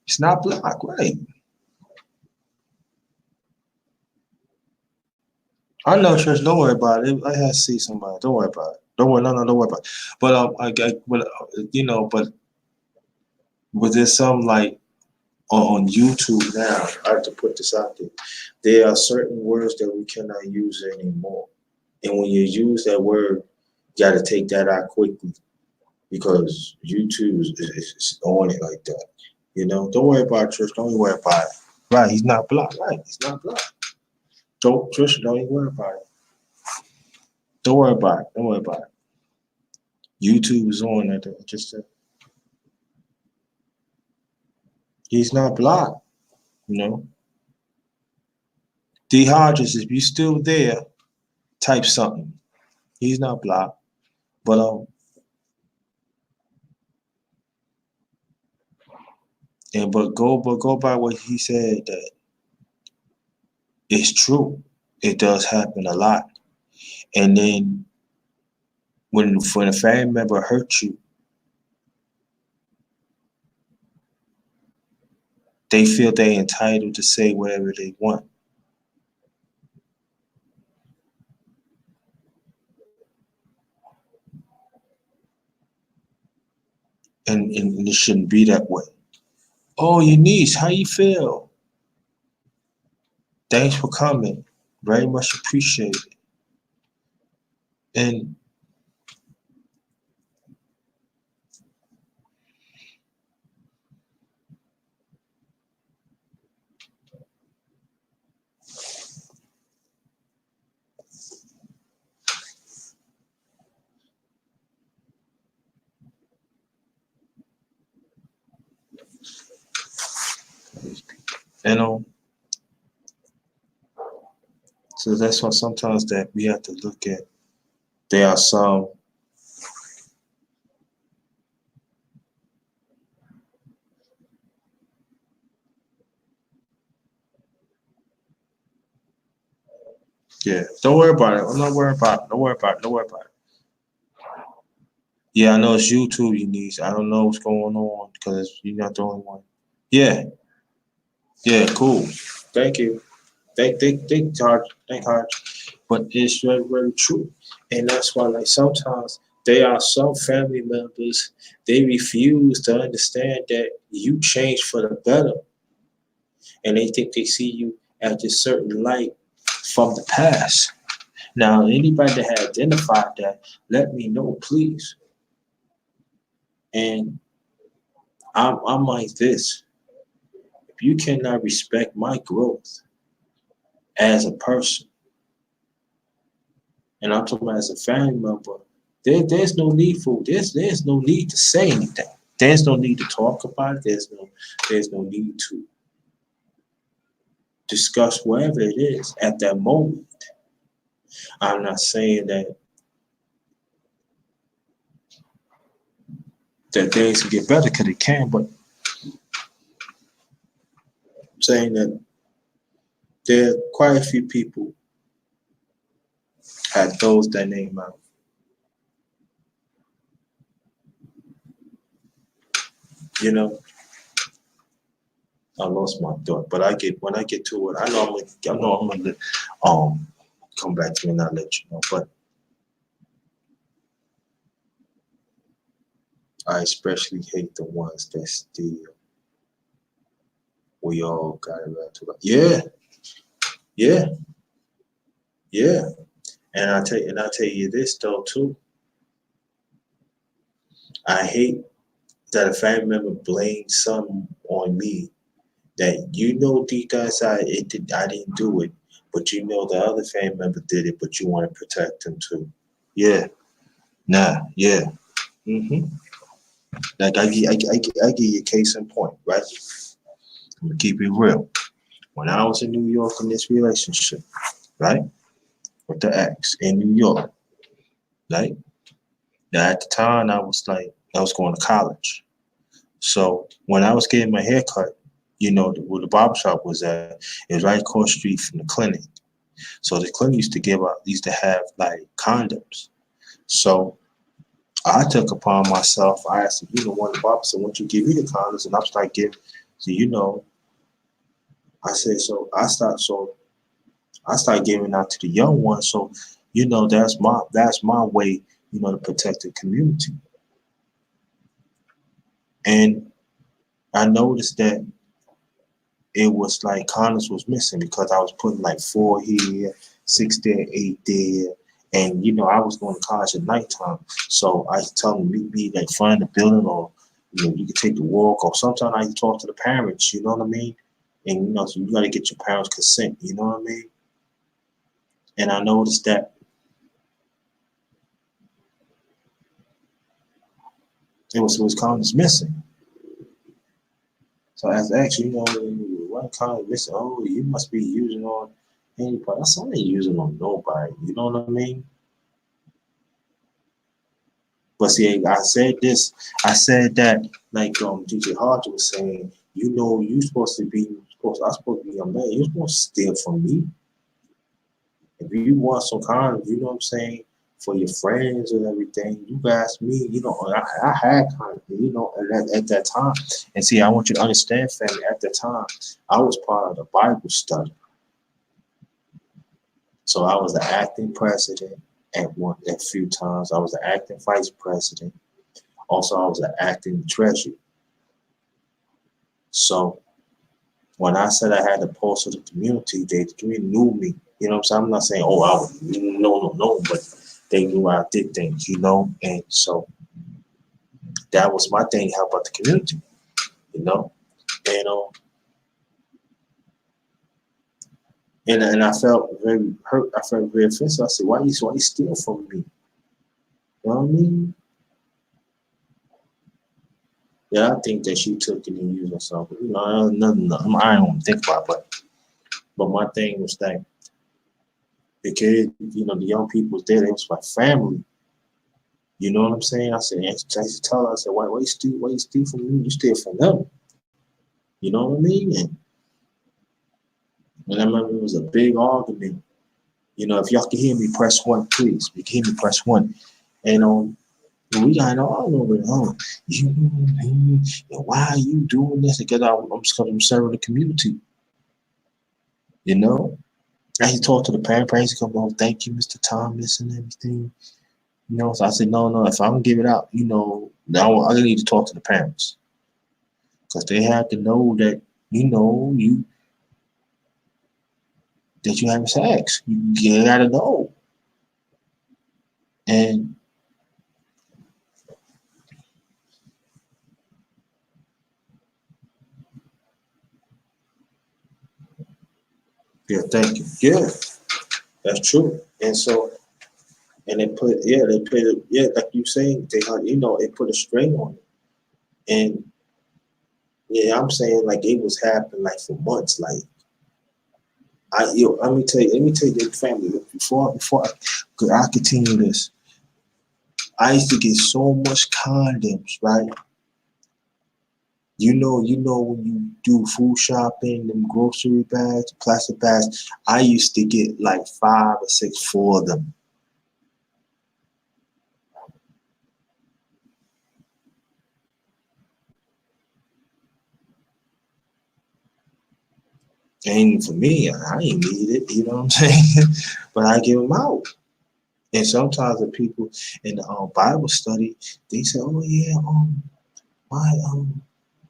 he's not blocked, right? I know, Trish. Don't worry about it. I had to see somebody. Don't worry about it. Don't worry, no, don't worry about it. But but there's some like on YouTube now. I have to put this out there. There are certain words that we cannot use anymore, and when you use that word, you got to take that out quickly because YouTube is on it like that. Don't worry about it, Trish. Don't even worry about it. Right, he's not blocked. Right, he's not blocked. Don't Trish. Don't even worry about it. Don't worry about it. Don't worry about it. YouTube is on it. Just he's not blocked. You know, D Hodges, if you still there, type something. He's not blocked, but but go by what he said that it's true. It does happen a lot, and then when a family member hurts you, they feel they entitled to say whatever they want, and it shouldn't be that way. Oh, your niece, how you feel? Thanks for coming. Very much appreciated. And you know, so that's why sometimes that we have to look at. There are some. Yeah, don't worry about it. I'm not worried about it. Don't worry about it. Don't worry about it. Yeah, I know it's YouTube you need. I don't know what's going on because you're not the only one. Yeah, yeah, cool. Thank you. Thank Hard. Thank Hard. But it's very, very true. And that's why, like, sometimes there are some family members, they refuse to understand that you changed for the better. And they think they see you as a certain light from the past. Now, anybody that has identified that, let me know, please. And I'm like this. If you cannot respect my growth as a person, and I'm talking about as a family member, there's no need for there's no need to say anything. There's no need to talk about it. There's no need to discuss whatever it is at that moment. I'm not saying that things can get better because it can, but I'm saying that there are quite a few people had throws their name out. You know, I lost my thought, but when I get to it, I know I'm gonna come back to me and I'll let you know. But I especially hate the ones that steal. We all got it right to yeah, yeah, yeah. And I tell you this though too. I hate that a family member blames something on me that deep down inside I didn't do it, but the other family member did it, but you want to protect them too. Yeah, Nah, yeah. hmm Like I give you a case in point, right? I'm gonna keep it real. When I was in New York in this relationship, right, with the ex in New York, right? Now at the time I was going to college. So when I was getting my hair cut, where the barbershop was at, it was right across the street from the clinic. So the clinic used to have like condoms. So I took upon myself. I asked, one of the barbers said, "Won't you give me the condoms?" And I was like, "Give." So I said, I started giving out to the young ones. So that's my way, to protect the community. And I noticed that it was like condoms was missing because I was putting like 4 here, 6 there, 8 there. And I was going to college at nighttime. So I tell them to meet me like find the building, or you can take the walk, or sometimes I talk to the parents, you know what I mean? And so you gotta get your parents' consent, you know what I mean? And I noticed that it was condoms missing. So I was actually, one condom missing. Oh, you must be using on anybody. I said, I ain't using on nobody, you know what I mean? But see, I said that like DJ Hodge was saying, you I'm supposed to be a man, you're supposed to steal from me. If you want some condoms, you know what I'm saying, for your friends and everything, you ask me, I had condoms, at that time. And see, I want you to understand, family, at the time, I was part of the Bible study. So I was the acting president at a few times. I was the acting vice president. Also, I was the acting treasurer. So when I said I had to post to the community, they knew me. You know what I'm saying? I'm not saying, oh, I was no, but they knew I did things, and so that was my thing, help out the community, you know, and and I felt very hurt. I felt very offensive. I said, why you steal from me? You know what I mean? Yeah, I think that she took it and used herself. Nothing. I don't think about it, but my thing was that the kid, the young people was there. It was my family. You know what I'm saying? I used to tell her, I said, why you steal from me? You steal from them. You know what I mean? And I remember it was a big argument. If y'all can hear me, press one, please. If you can hear me, press one. And we got all over it. Why are you doing this? Because I'm serving the community. You know? And he talked to the parents. He come, oh, thank you, Mr. Thomas, and everything. So I said, no. If I'm gonna give it out, now I need to talk to the parents because they have to know that you that you have sex. You gotta know. And yeah, thank you. Yeah, that's true. And so, and like you saying, they had, it put a string on it. And yeah, I'm saying like it was happening like for months. Like let me tell you, the family. I continue this, I used to get so much condoms, right? When you do food shopping, them grocery bags, plastic bags, I used to get like 5 or 6 for them. And for me, I ain't need it, you know what I'm saying? But I give them out. And sometimes the people in the Bible study, they say, "Oh yeah, my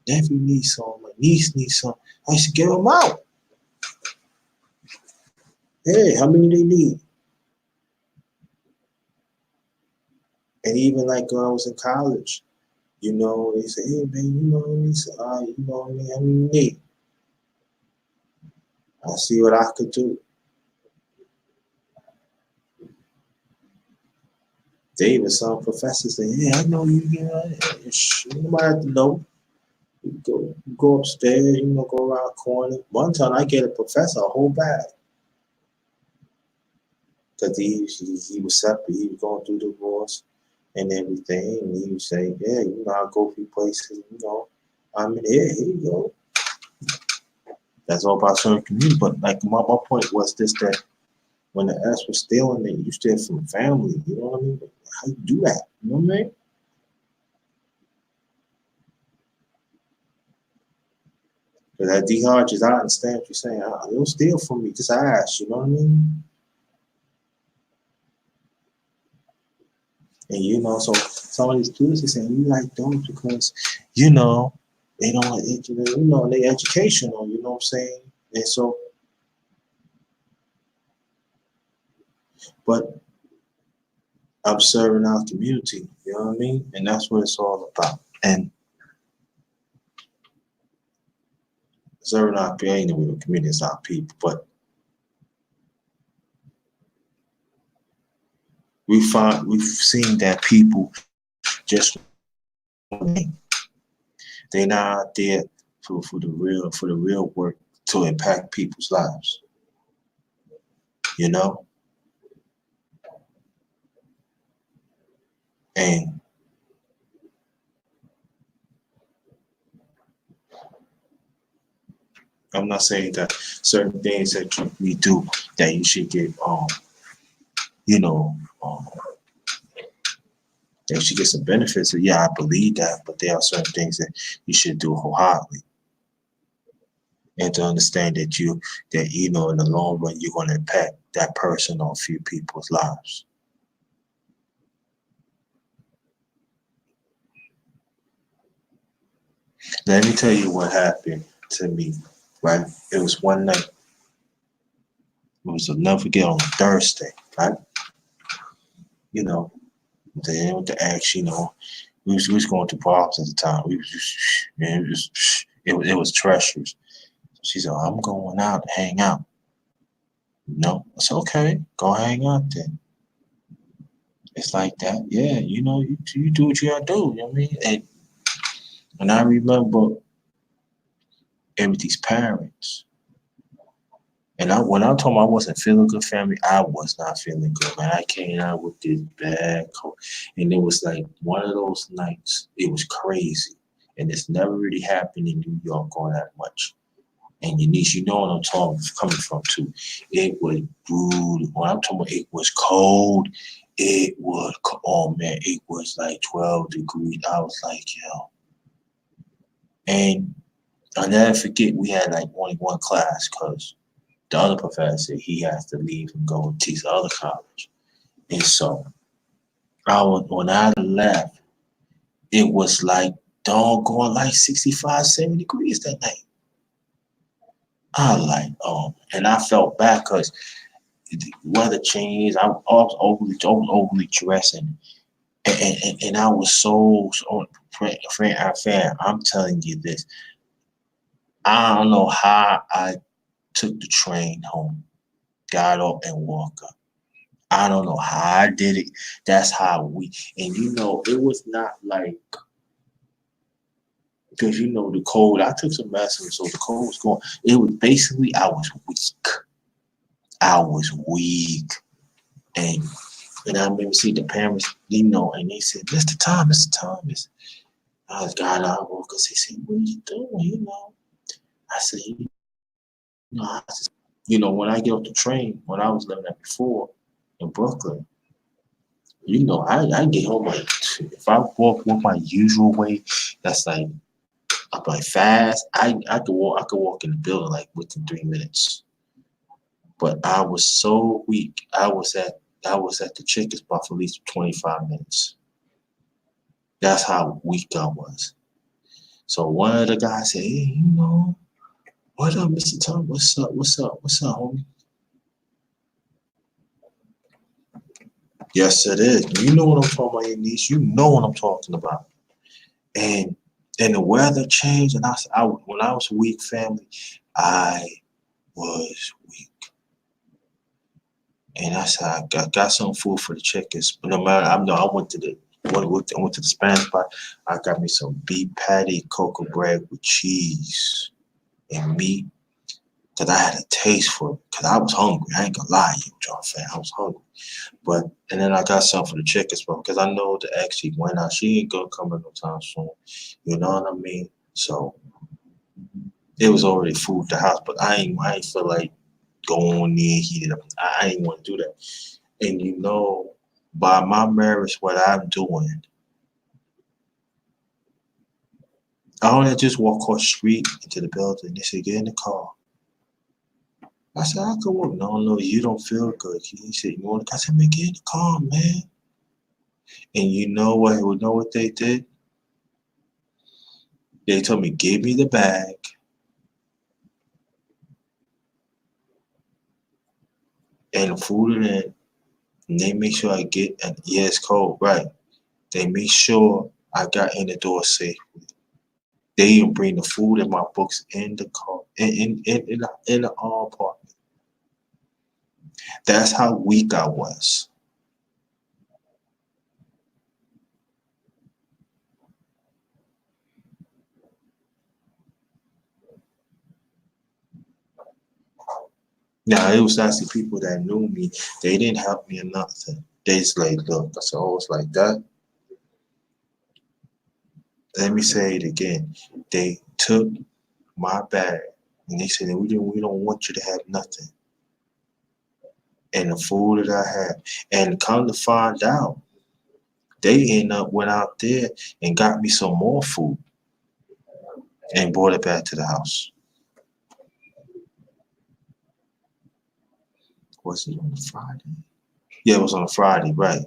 nephew needs some, my niece needs some." I used to give them out. Hey, how many they need? And even like when I was in college, they say, "Hey man, what I mean, how many you need?" I see what I could do. David, some professors say, "Yeah, I know you. Nobody have to know. You go upstairs. Go around the corner." One time, I get a professor a whole bag because he was separate. He was going through divorce and everything, and he was saying, "Yeah, I go a few places. I'm in here. Here you go." That's all about certain community. But like my point was this: that when the S was stealing it, you steal from family. You know what I mean? How you do that? You know what I mean? Because at D Hodges, I understand what you're saying. Don't steal from me. Just ask. You know what I mean? And so some of these kids are saying, "We like those because they don't want they educational." You know what I'm saying? And so, but I'm serving our community. You know what I mean? And that's what it's all about. And serving our community is our people. But we've seen that people just they're not out there for the real work to impact people's lives. You know, and I'm not saying that certain things that we do that you should get you know that you should get some benefits. Yeah, I believe that, but there are certain things that you should do wholeheartedly. And to understand that in the long run you're going to impact that person or a few people's lives. Let me tell you what happened to me. Right, it was one night. It was, I'll never forget, on a Thursday. Right, you know, then with the axe, we was going through problems at the time. We was just, man, it was treacherous. She said, "I'm going out to hang out." No, it's okay. Go hang out then. It's like that. Yeah, you do what you gotta do. You know what I mean? And I remember everybody's parents. And when I told them I wasn't feeling good, family, I was not feeling good, man. I came out with this bad cold. And it was like one of those nights. It was crazy. And it's never really happened in New York all that much. And your niece, you know what I'm coming from too. It was brutal. When I'm talking about it was cold, oh man, it was like 12 degrees. I was like, yo. And I'll never forget, we had like only one class because the other professor, he has to leave and go teach the other college. And so when I left, it was like doggone like 65, 70 degrees that night. I was like, oh, and I felt bad because the weather changed. I was overly dressing, and I was so fan. I'm telling you this. I don't know how I took the train home, got up and walked up. I don't know how I did it. That's how and it was not like, because the cold. I took some medicine, so the cold was going. It was basically I was weak. I was weak, and I remember see the parents, and they said, Mr. Thomas. I got out because he said, "What are you doing?" I said, I just, when I get off the train, when I was living there before in Brooklyn, I get home like, if I walk my usual way, that's like, I'm like fast. I could walk in the building like within 3 minutes. But I was so weak. I was at the chicken spot for at least 25 minutes. That's how weak I was. So one of the guys said, "Hey, what up, Mr. Tom? What's up? What's up? What's up, homie?" Yes, it is. You know what I'm talking about, your niece. You know what I'm talking about. And the weather changed, and when I was weak, family, I was weak. And I said, I got some food for the chickens. But no matter, I went to the Spanish spot. I got me some beef patty, cocoa bread with cheese and meat. Cause I had a taste for it. Cause I was hungry. I ain't gonna lie to you, John fan. I was hungry. But and then I got some for the chickens, bro. Because I know the ex she went out. She ain't gonna come in no time soon. You know what I mean? So it was already food at the house, but I ain't feel like going there, heat it up. I ain't want to do that. And you know, by my marriage, what I'm doing, I only just walk across the street into the building. They said, get in the car. I said, I could walk. No, no, you don't feel good. He said, you want to? I said, man, get in the car, man. And you know what? You know what they did? They told me, give me the bag and the food in it. And they make sure I get, and yeah, it's cold, right? They make sure I got in the door safely. They even bring the food and my books in the car, in the apartment. That's how weak I was. Now it was actually people that knew me. They didn't help me or nothing. They just like, look. I said, oh, it's like that. Let me say it again. They took my bag and they said, we don't want you to have nothing. And the food that I had, and come to find out, they end up went out there and got me some more food and brought it back to the house. Was it on a Friday? Yeah, it was on a Friday, right?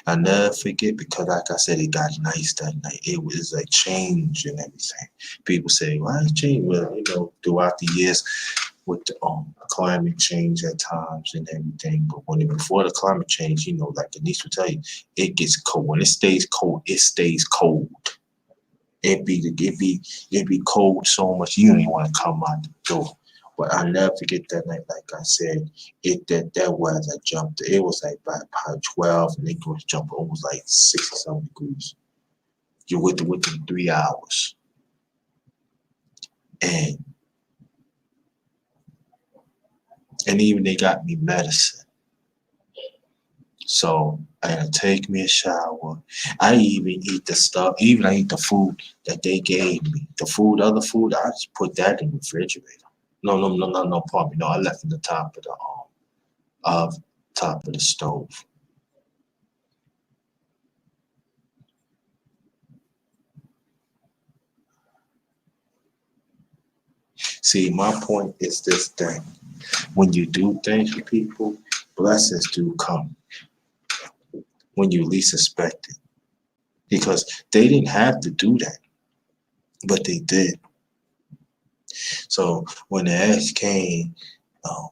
I never forget because, like I said, it got nice that night. It was a change and everything. People say, "Why it change?" Well, you know, throughout the years with the climate change at times and everything. But before the climate change, you know, like Denise will tell you, it gets cold. When it stays cold, it stays cold. It be cold so much you don't even want to come out the door. But I never forget that night. Like I said, that weather jumped. It was like by 12, and it was jumping almost like 60-something degrees. You within 3 hours, and even they got me medicine. So I had to take me a shower. I even eat the stuff. Even I eat the food that they gave me. The food, other food, I just put that in the refrigerator. No, pardon me. No, I left in the top of the of top of the stove. See, my point is this thing. When you do things for people, blessings do come when you least expect it. Because they didn't have to do that, but they did. So when the ex came, um,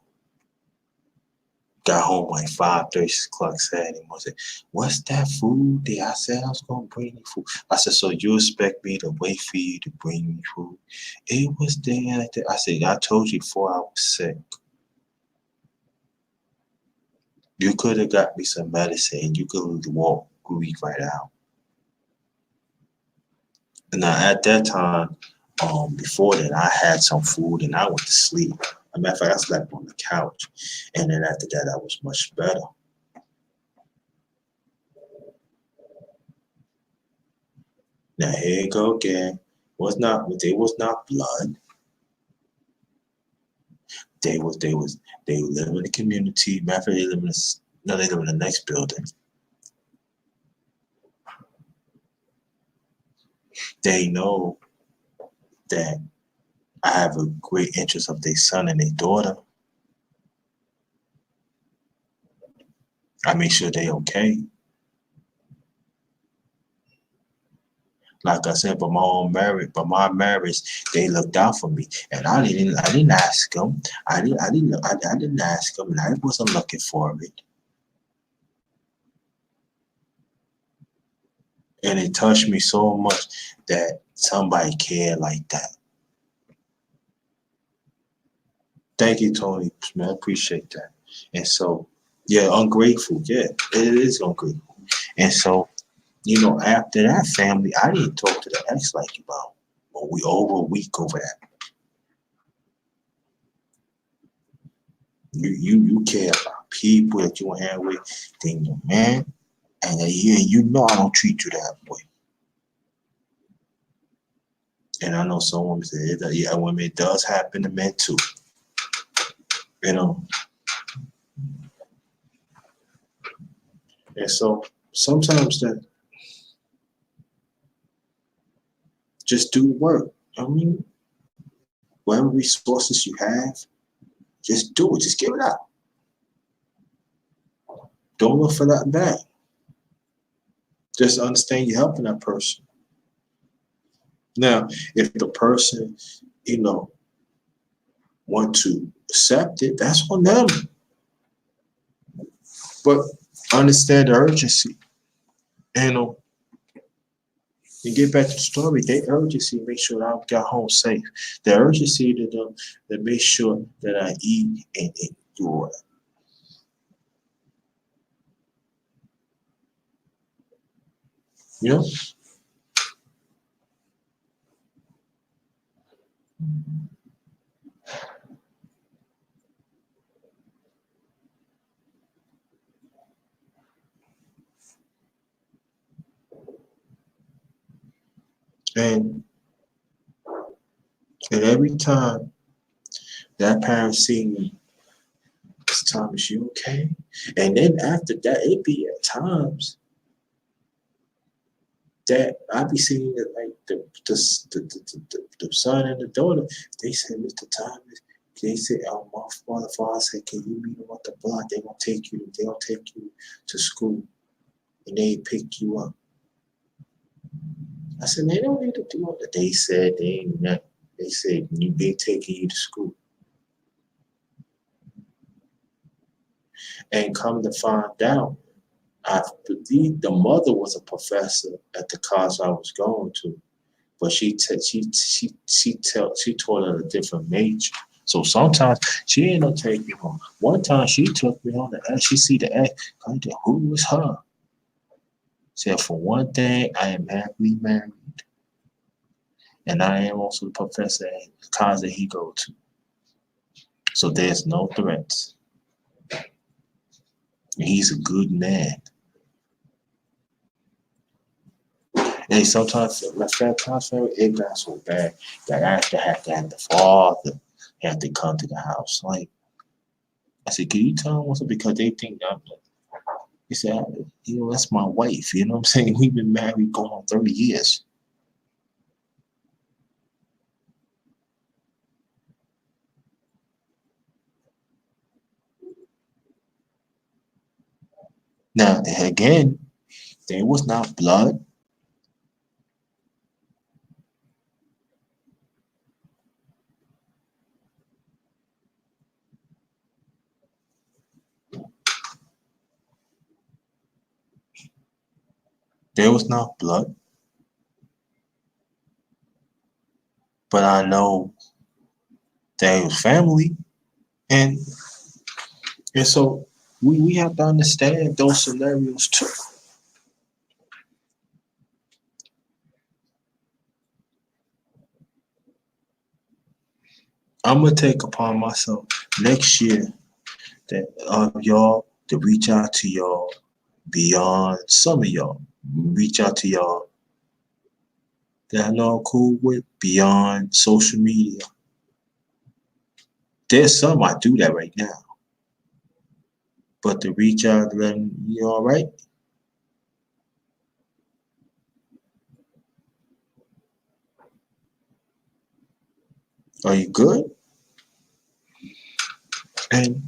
got home like 5:30, 6 o'clock Saturday morning. I said, what's that food there? I said I was gonna bring you food. I said, so you expect me to wait for you to bring me food? It was there like that. I said, I told you before I was sick. You could have got me some medicine and you could have walked week right out. And now at that time, before that, I had some food and I went to sleep. As a matter of fact, I slept on the couch. And then after that, I was much better. Now here you go again. They was not blood. They live in the community. Matter of fact, they live in the next building. They know that I have a great interest of their son and their daughter. I make sure they okay. Like I said, but my marriage, they looked out for me, and I didn't ask them. I didn't ask them, and I wasn't looking for it. And it touched me so much that somebody cared like that. Thank you, Tony. Man, I appreciate that. And so Yeah, ungrateful. Yeah, it is ungrateful. And so, after that family, I didn't talk to the ex like about we over a week over that. You care about people that you hang with, then your man, and I don't treat you that way. And I know some women say, yeah, women, it does happen to men too. You know, and so sometimes that just do the work. I mean, whatever resources you have, just do it. Just give it up. Don't look for that back. Just understand you're helping that person. Now, if the person, you know, want to accept it, that's on them. But understand the urgency. You know, and get back to the story. The urgency make sure that I got home safe. The urgency to make sure that I eat and do all that. You know, and and every time that parent see me, this time is you okay? And then after that, it be at times that I be seeing it like the son and the daughter. They said, Mr. Thomas. They said, my father said, can you meet them at the block? They gonna take you. They gonna take you to school, and they pick you up. I said, they don't need to do all that. They said they ain't nothing. They said they taking you to school, and come to find out, I believe the mother was a professor at the college I was going to, but she taught at a different major. So sometimes she ain't no take me home. One time she took me on the X. She see the X. Who was her? Said for one thing, I am happily married, and I am also the professor at the college that he go to. So there's no threats. And he's a good man. And sometimes it got so bad that I actually had to have the father have to come to the house. Like I said, can you tell them what's up? Because they think I'm like, he said, that's my wife. You know what I'm saying? We've been married going on 30 years. Now, again, there was not blood. There was not blood. But I know that it was family. And and so we have to understand those scenarios too. I'm gonna take upon myself next year that y'all to reach out to y'all beyond some of y'all. Reach out to y'all that I know I'm cool with beyond social media. There's some I do that right now. But to reach out to them, you all right? Are you good? And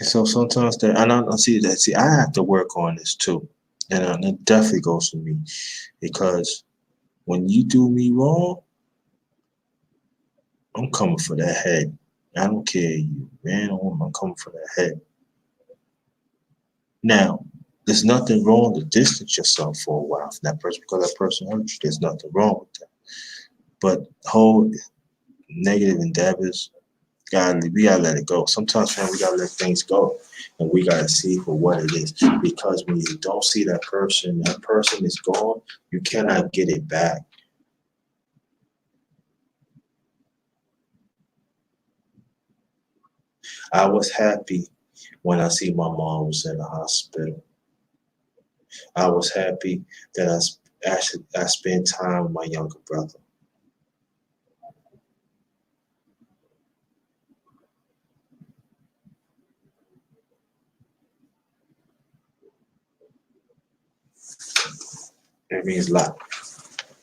so sometimes that and I see that I have to work on this too. And it definitely goes for me. Because when you do me wrong, I'm coming for that head. I don't care you, man or woman, I'm coming for that head. Now, there's nothing wrong to distance yourself for a while from that person because that person hurt you. There's nothing wrong with that. But hold negative endeavors, we gotta let it go. Sometimes, man, we gotta let things go, and we gotta see for what it is. Because when you don't see that person is gone. You cannot get it back. I was happy when I see my mom was in the hospital. I was happy that actually I spent time with my younger brother. It means a lot.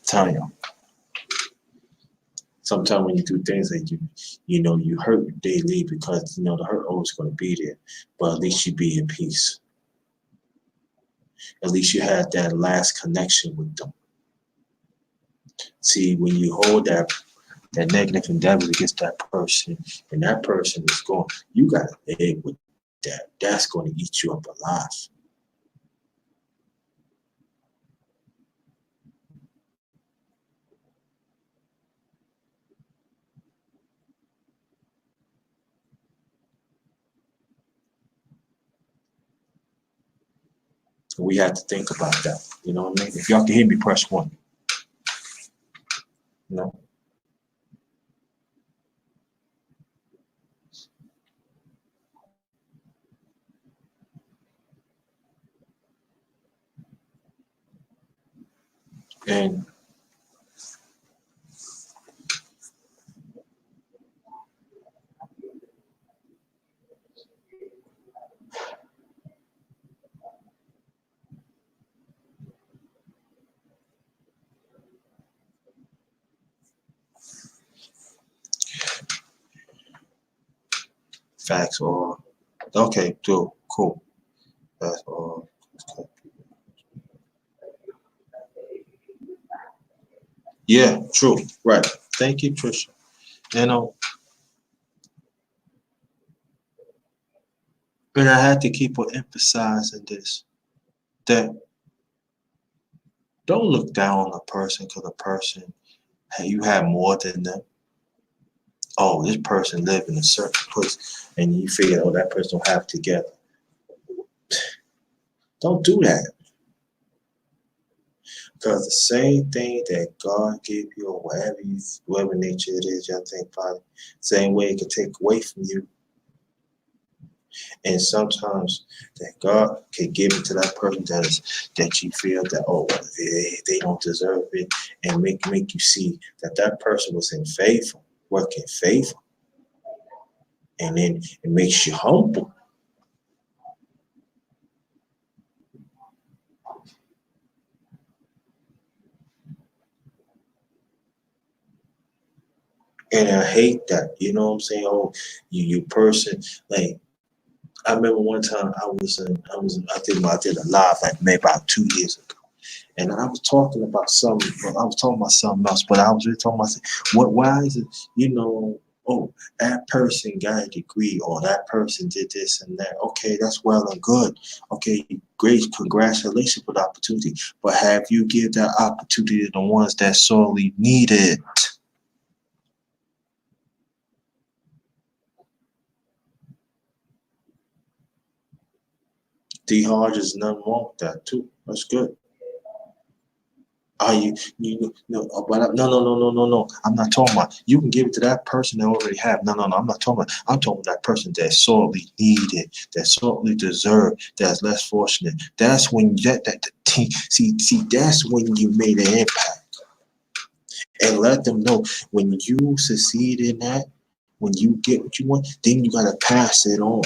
Telling you. Sometimes when you do things that you hurt, they leave because the hurt always going to be there. But at least you be in peace. At least you had that last connection with them. See, when you hold that negative endeavor against that person, and that person is gone, you got to live with that. That's going to eat you up alive. So we have to think about that. You know what I mean? If y'all can hear me, press one. You know? And facts are okay, cool. That's all. Okay. Yeah, true. Right. Thank you, Trisha. You know, and I had to keep on emphasizing this that don't look down on a person because a person, hey, you have more than them. Oh, this person live in a certain place, and you figure, oh, that person don't have it together. Don't do that. Because the same thing that God gave you, or whatever nature it is, y'all think about it, same way it can take away from you. And sometimes that God can give it to that person that you feel that, oh, they don't deserve it, and make you see that that person was in favor, working favor, and then it makes you humble. And I hate that. You know what I'm saying? Oh, you person, like I remember one time I did a live like maybe about 2 years ago. And I was talking about something. I was talking about something else, but I was really talking about what. Why is it? Oh, that person got a degree, or that person did this and that. Okay, that's well and good. Okay, great, congratulations for the opportunity. But have you give that opportunity to the ones that sorely need it? D Hodge is nothing wrong with that too. That's good. Are you no, but no. I'm not talking about you can give it to that person that already have. No. I'm not talking about. I'm talking about that person that sorely need it, that sorely deserve, that's less fortunate. That's when see. That's when you made an impact, and let them know when you succeed in that, when you get what you want, then you gotta pass it on.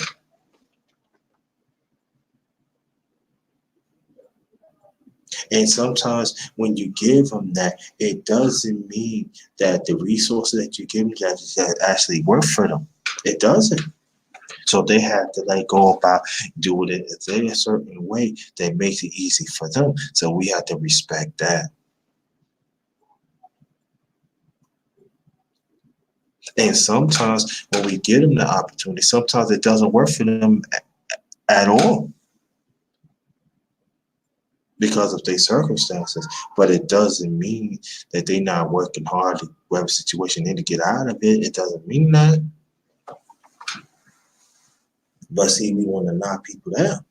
And sometimes when you give them that, it doesn't mean that the resources that you give them that actually work for them. It doesn't. So they have to like go about doing it in a certain way that makes it easy for them. So we have to respect that. And sometimes when we give them the opportunity, sometimes it doesn't work for them at all. because of their circumstances. But it doesn't mean that they not working hard to whatever situation they need to get out of it. It doesn't mean that. But see, we want to knock people down.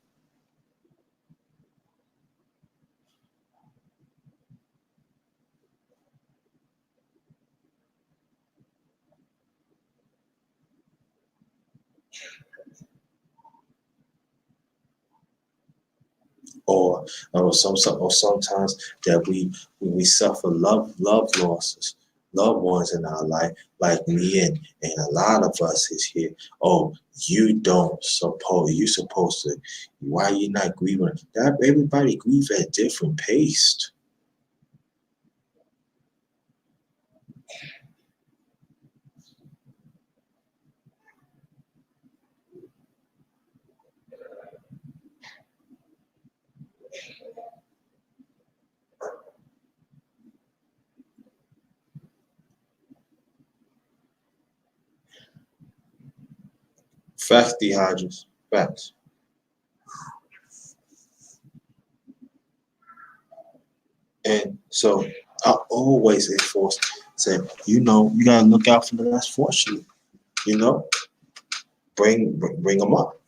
Or sometimes that we suffer love losses, loved ones in our life, like me and a lot of us is here. Oh, you supposed to, why you not grieving? That everybody grieve at different pace. Facts, D Hodges. Facts. And so I always enforce say, you gotta look out for the less fortunate. You know, bring them up.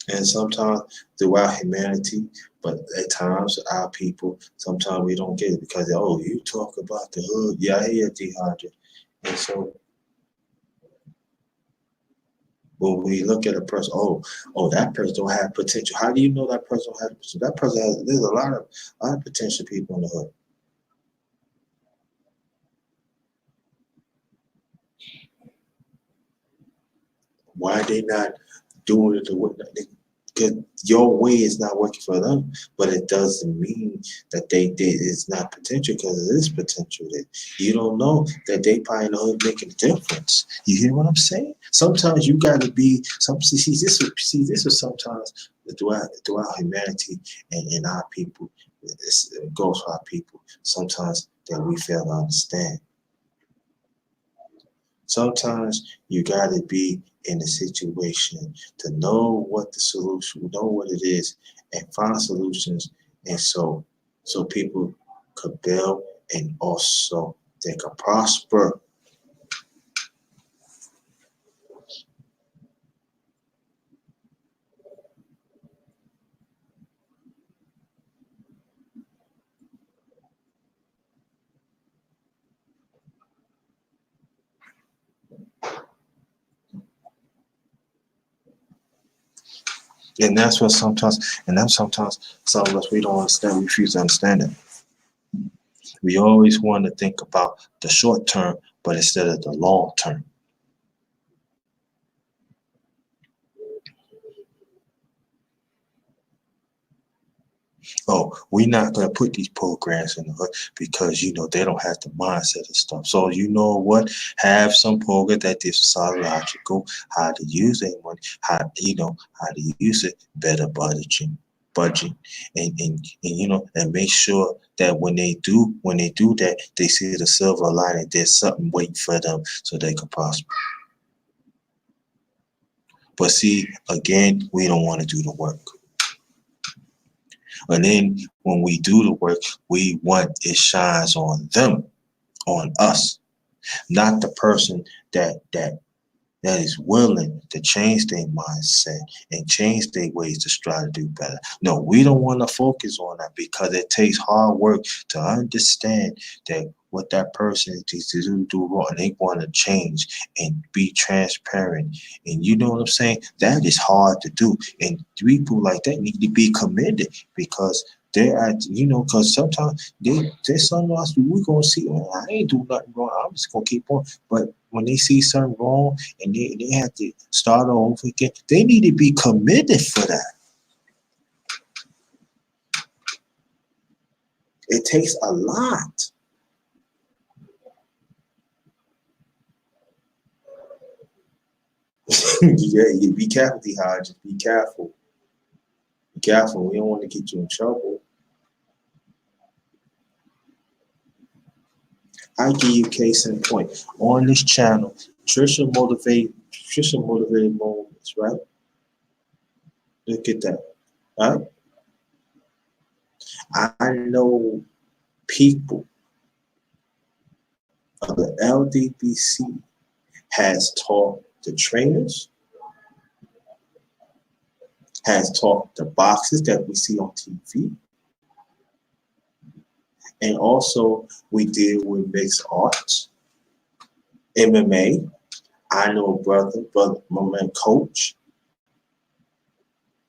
And sometimes throughout humanity, but at times our people, sometimes we don't get it because you talk about the hood. Yeah, I hear dehydrated. And so when we look at a person, that person don't have potential. How do you know that person don't have potential? That person has. There's a lot of potential people in the hood. Why they not doing it the way? Because your way is not working for them, but it doesn't mean that they did it's not potential because it is potential. That you don't know that they probably know making a difference. You hear what I'm saying? Sometimes you got to be some. This is sometimes throughout humanity and our people. It goes for our people. Sometimes that we fail to understand. Sometimes you got to be in a situation to know what the solution, know what it is, and find solutions, and so people could build and also they could prosper. And that's sometimes some of us we don't understand, we refuse to understand it. We always want to think about the short term, but instead of the long term. We're not going to put these programs in the hood because they don't have the mindset and stuff. So you know what? Have some program that is psychological, how to use their money, how to use it, better budget, and make sure that when they do that, they see the silver lining. There's something waiting for them so they can prosper. But see, again, we don't want to do the work. And then when we do the work, we want it shines on them, on us, not the person that is willing to change their mindset and change their ways to try to do better. No, we don't want to focus on that because it takes hard work to understand that what that person is to do wrong. And they want to change and be transparent. And you know what I'm saying? That is hard to do. And people like that need to be committed because because sometimes there's something else we're gonna see. I ain't do nothing wrong. I'm just gonna keep on. But when they see something wrong and they have to start over again, they need to be committed for that. It takes a lot. Yeah, you be careful, D-Hod. Just be careful. Be careful. We don't want to get you in trouble. I give you case in point. On this channel, Trisha motivated moments, right? Look at that. Huh? I know people of the LDBC has talked to trainers, has talked to boxers that we see on TV, and also we deal with mixed arts, MMA. I know a brother, my man Coach,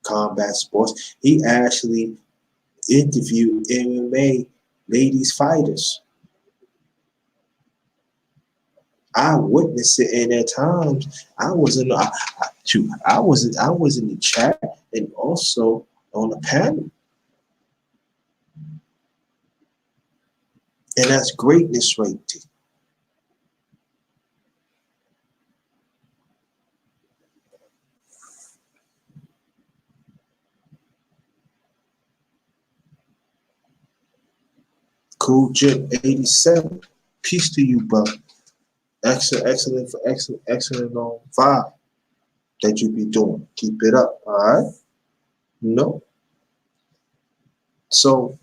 Combat Sports. He actually interviewed MMA ladies fighters. I witnessed it, and at times I was in I was in the chat and also on the panel, and that's greatness right there. Cool Jim 87. Peace to you, brother. Excellent vibe that you be doing. Keep it up, all right? No. So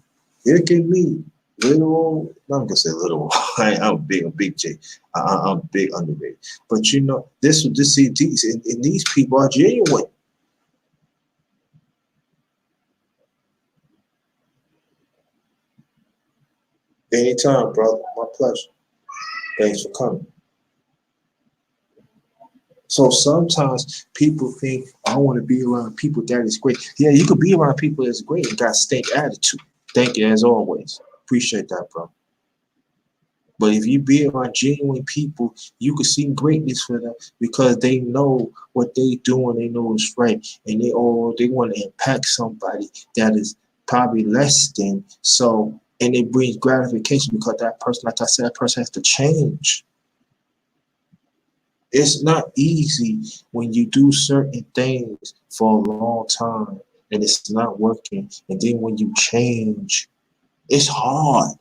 it can be little. I'm gonna say little. I'm big J. I'm big underrated. But you know, this these and these people are genuine. Anytime, brother. My pleasure. Thanks for coming. So sometimes people think, I want to be around people that is great. Yeah, you could be around people that's great and got stink attitude. Thank you as always. Appreciate that, bro. But if you be around genuine people, you can see greatness for them because they know what they doing, they know it's right, and they want to impact somebody that is probably less than. So and it brings gratification because that person, like I said, that person has to change. It's not easy when you do certain things for a long time and it's not working. And then when you change, it's hard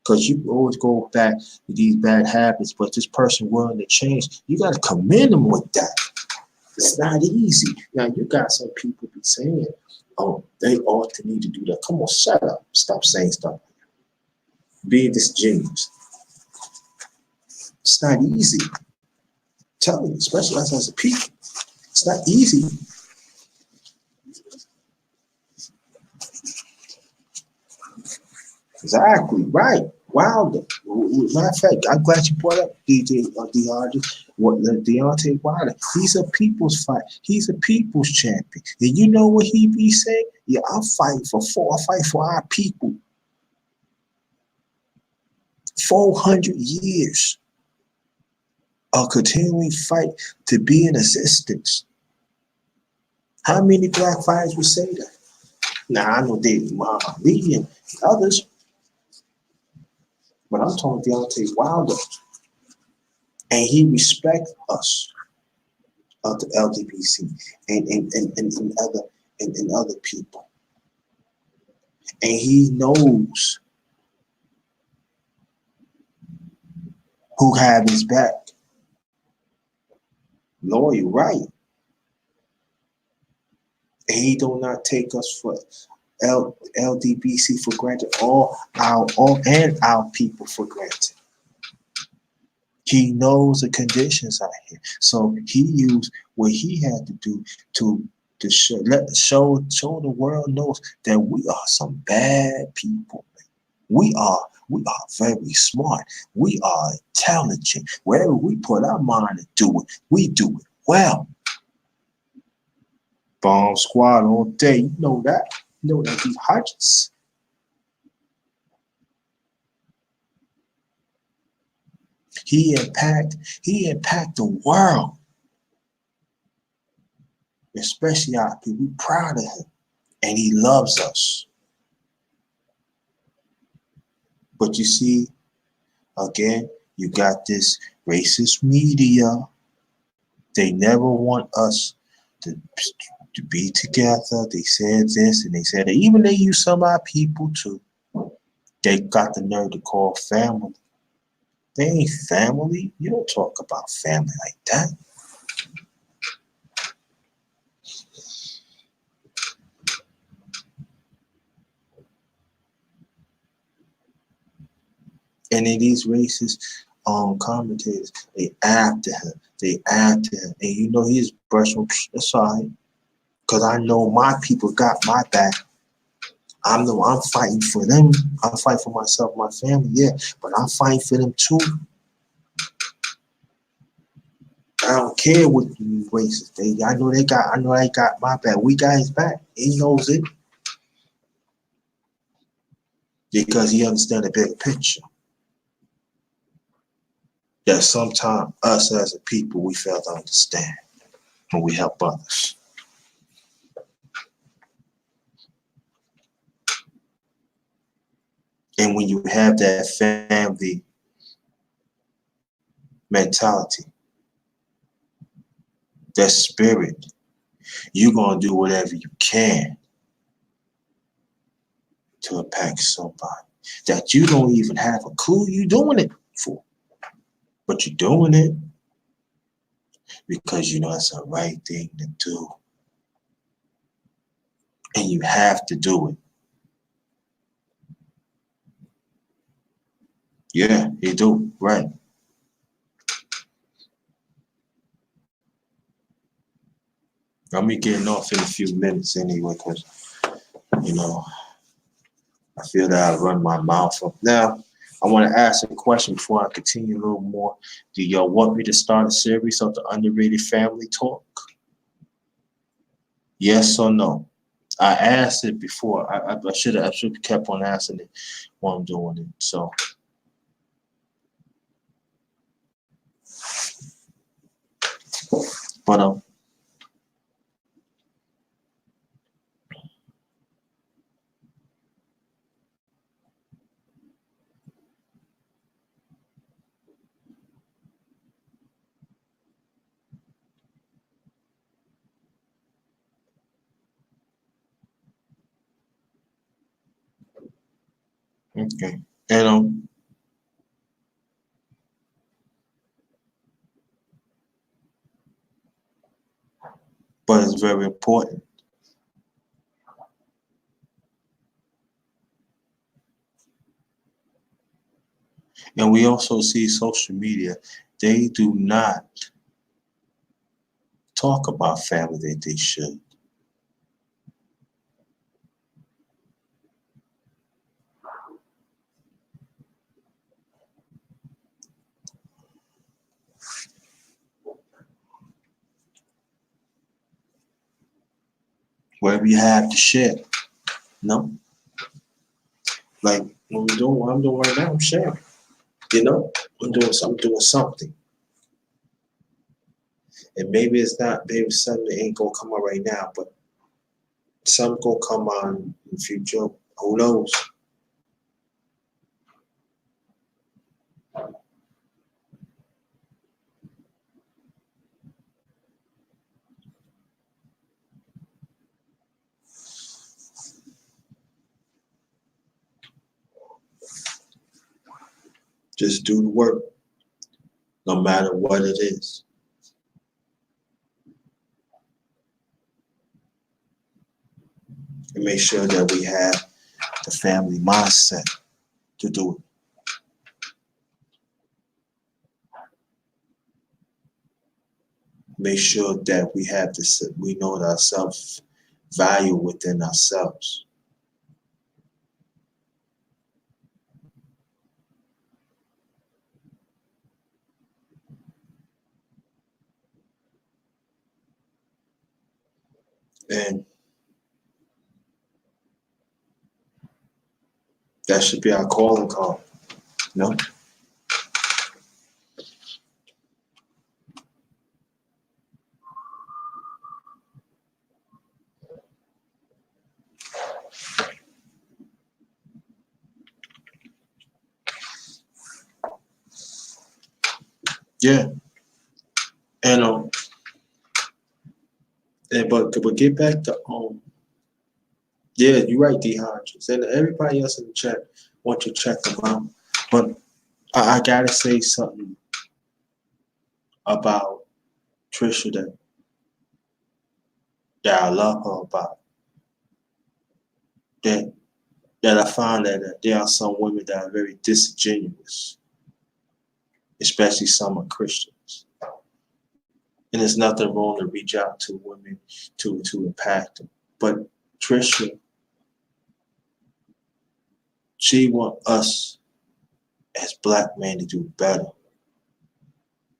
because you always go back to these bad habits, but this person willing to change, you got to commend them with that. It's not easy. Now, you got some people be saying, oh, they ought to need to do that. Come on, shut up. Stop saying stuff. Be disingenuous. It's not easy. Tell me, especially as a people. It's not easy. Exactly, right. Wow. Matter of fact, I'm glad you brought up Deontay Wilder. He's a people's fight. He's a people's champion. And you know what he be saying? Yeah, I'll fight for our people. 400 years of continuing fight to be in existence. How many black fighters would say that? Now, I know David Lee and others, but I'm talking Deontay Wilder. And he respects us of the LDPC and other people. And he knows who have his back. Loyal, right? And he do not take us for LDBC for granted, all our people for granted. He knows the conditions out here, so he used what he had to do to show the world knows that we are some bad people. We are very smart. We are intelligent. Wherever we put our mind to do it, we do it well. Bomb squad all day. You know that. You know that these Hodges. He impact the world, especially our people. We proud of him, and he loves us. But you see, again, you got this racist media. They never want us to be together. They said this and they said that. Even they use some of our people too. They got the nerve to call family. They ain't family. You don't talk about family like that. And then these racist commentators, they after him. They after him. And you know he's brushing aside. Cause I know my people got my back. I'm fighting for them. I'm fighting for myself, my family, yeah. But I'm fighting for them too. I don't care what you racist. I know they got my back. We got his back. He knows it. Because he understands the bigger picture. That sometimes us as a people we fail to understand when we help others. And when you have that family mentality, that spirit, you're gonna do whatever you can to impact somebody that you don't even have a clue you're doing it for. But you're doing it because you know it's the right thing to do. And you have to do it. Yeah, you do, right. I'm be getting off in a few minutes anyway, because, you know, I feel that I run my mouth up. Now, I want to ask a question before I continue a little more. Do y'all want me to start a series of the Underrated Family Talk? Yes or no? I asked it before. I should have kept on asking it while I'm doing it. So, but okay, and but it's very important. And we also see social media, they do not talk about family that they should. Where we have to share. No? Like what I'm doing right now, I'm sharing. You know? I'm doing something. And maybe it's not, maybe something ain't gonna come out right now, but something gonna come on in the future. Who knows? Just do the work, no matter what it is. And make sure that we have the family mindset to do it. Make sure that we have this, we know our self value within ourselves. And that should be our calling card. No? Yeah. And but get back to yeah, you're right, D Hodges. And everybody else in the chat want to check them out. But I gotta say something about Trisha that I love her about. That that I find that there are some women that are very disingenuous, especially some are Christians. And there's nothing wrong to reach out to women to impact them. But Trisha, she want us as black men to do better.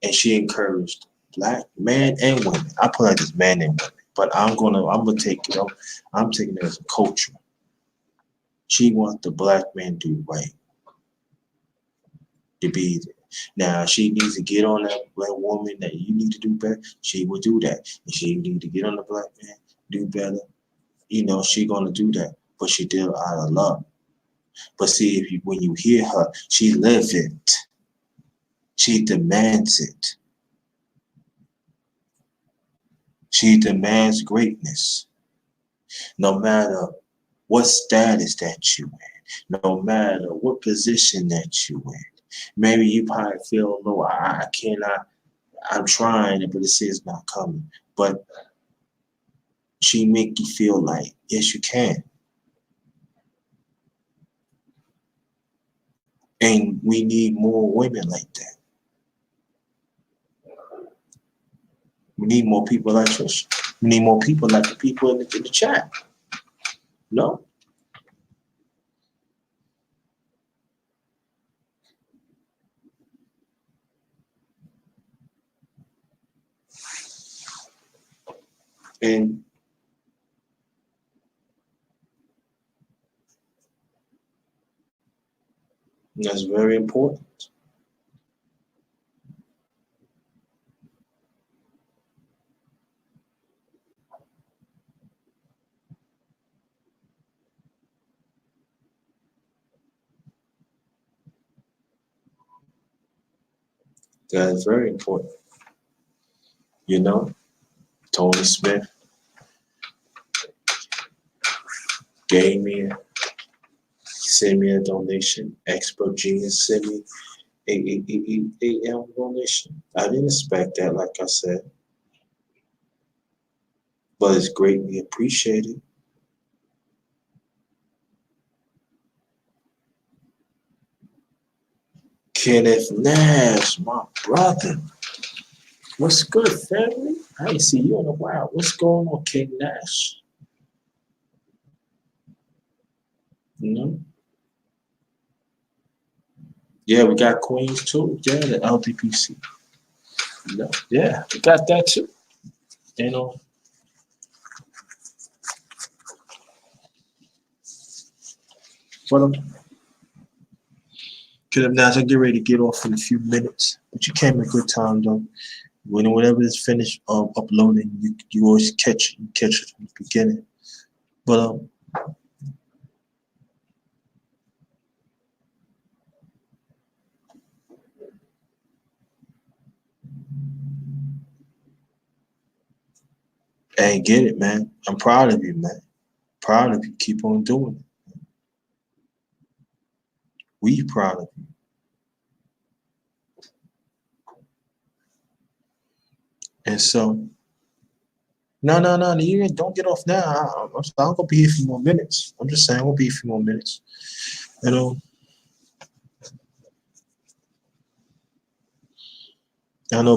And she encouraged black men and women. I put like this man and women, but I'm gonna take it. I'm taking it as a culture. She wants the black man to do right, to be there. Now she needs to get on that black woman that you need to do better. She will do that. And she need to get on the black man, do better. She gonna do that. But she did it out of love. But see, when you hear her, she lives it. She demands it. She demands greatness. No matter what status that you in, no matter what position that you in. Maybe you probably feel, no, I cannot, I'm trying it, but it says not coming. But she make you feel like, yes, you can. And we need more women like that. We need more people like Trisha. We need more people like the people in the chat. No? And that's very important. That is very important. Tony Smith send me a donation. Expert Genius send me a donation. I didn't expect that, like I said, but it's greatly appreciated. Kenneth Nash, my brother. What's good, family? I ain't see you in a while. What's going on, King Nash? Yeah, we got Queens too. Yeah, the LDPC. Yeah, we got that too. But Kenneth Nash, I get ready to get off in a few minutes. But you came at a good time though. Whenever it's finished uploading, you always catch it from the beginning. But hey, get it, man. I'm proud of you, man. Proud of you. Keep on doing it. We proud of you. And so, no, you don't get off now. I'm gonna be here for more minutes. I'm just saying, I'm gonna be here for more minutes. I know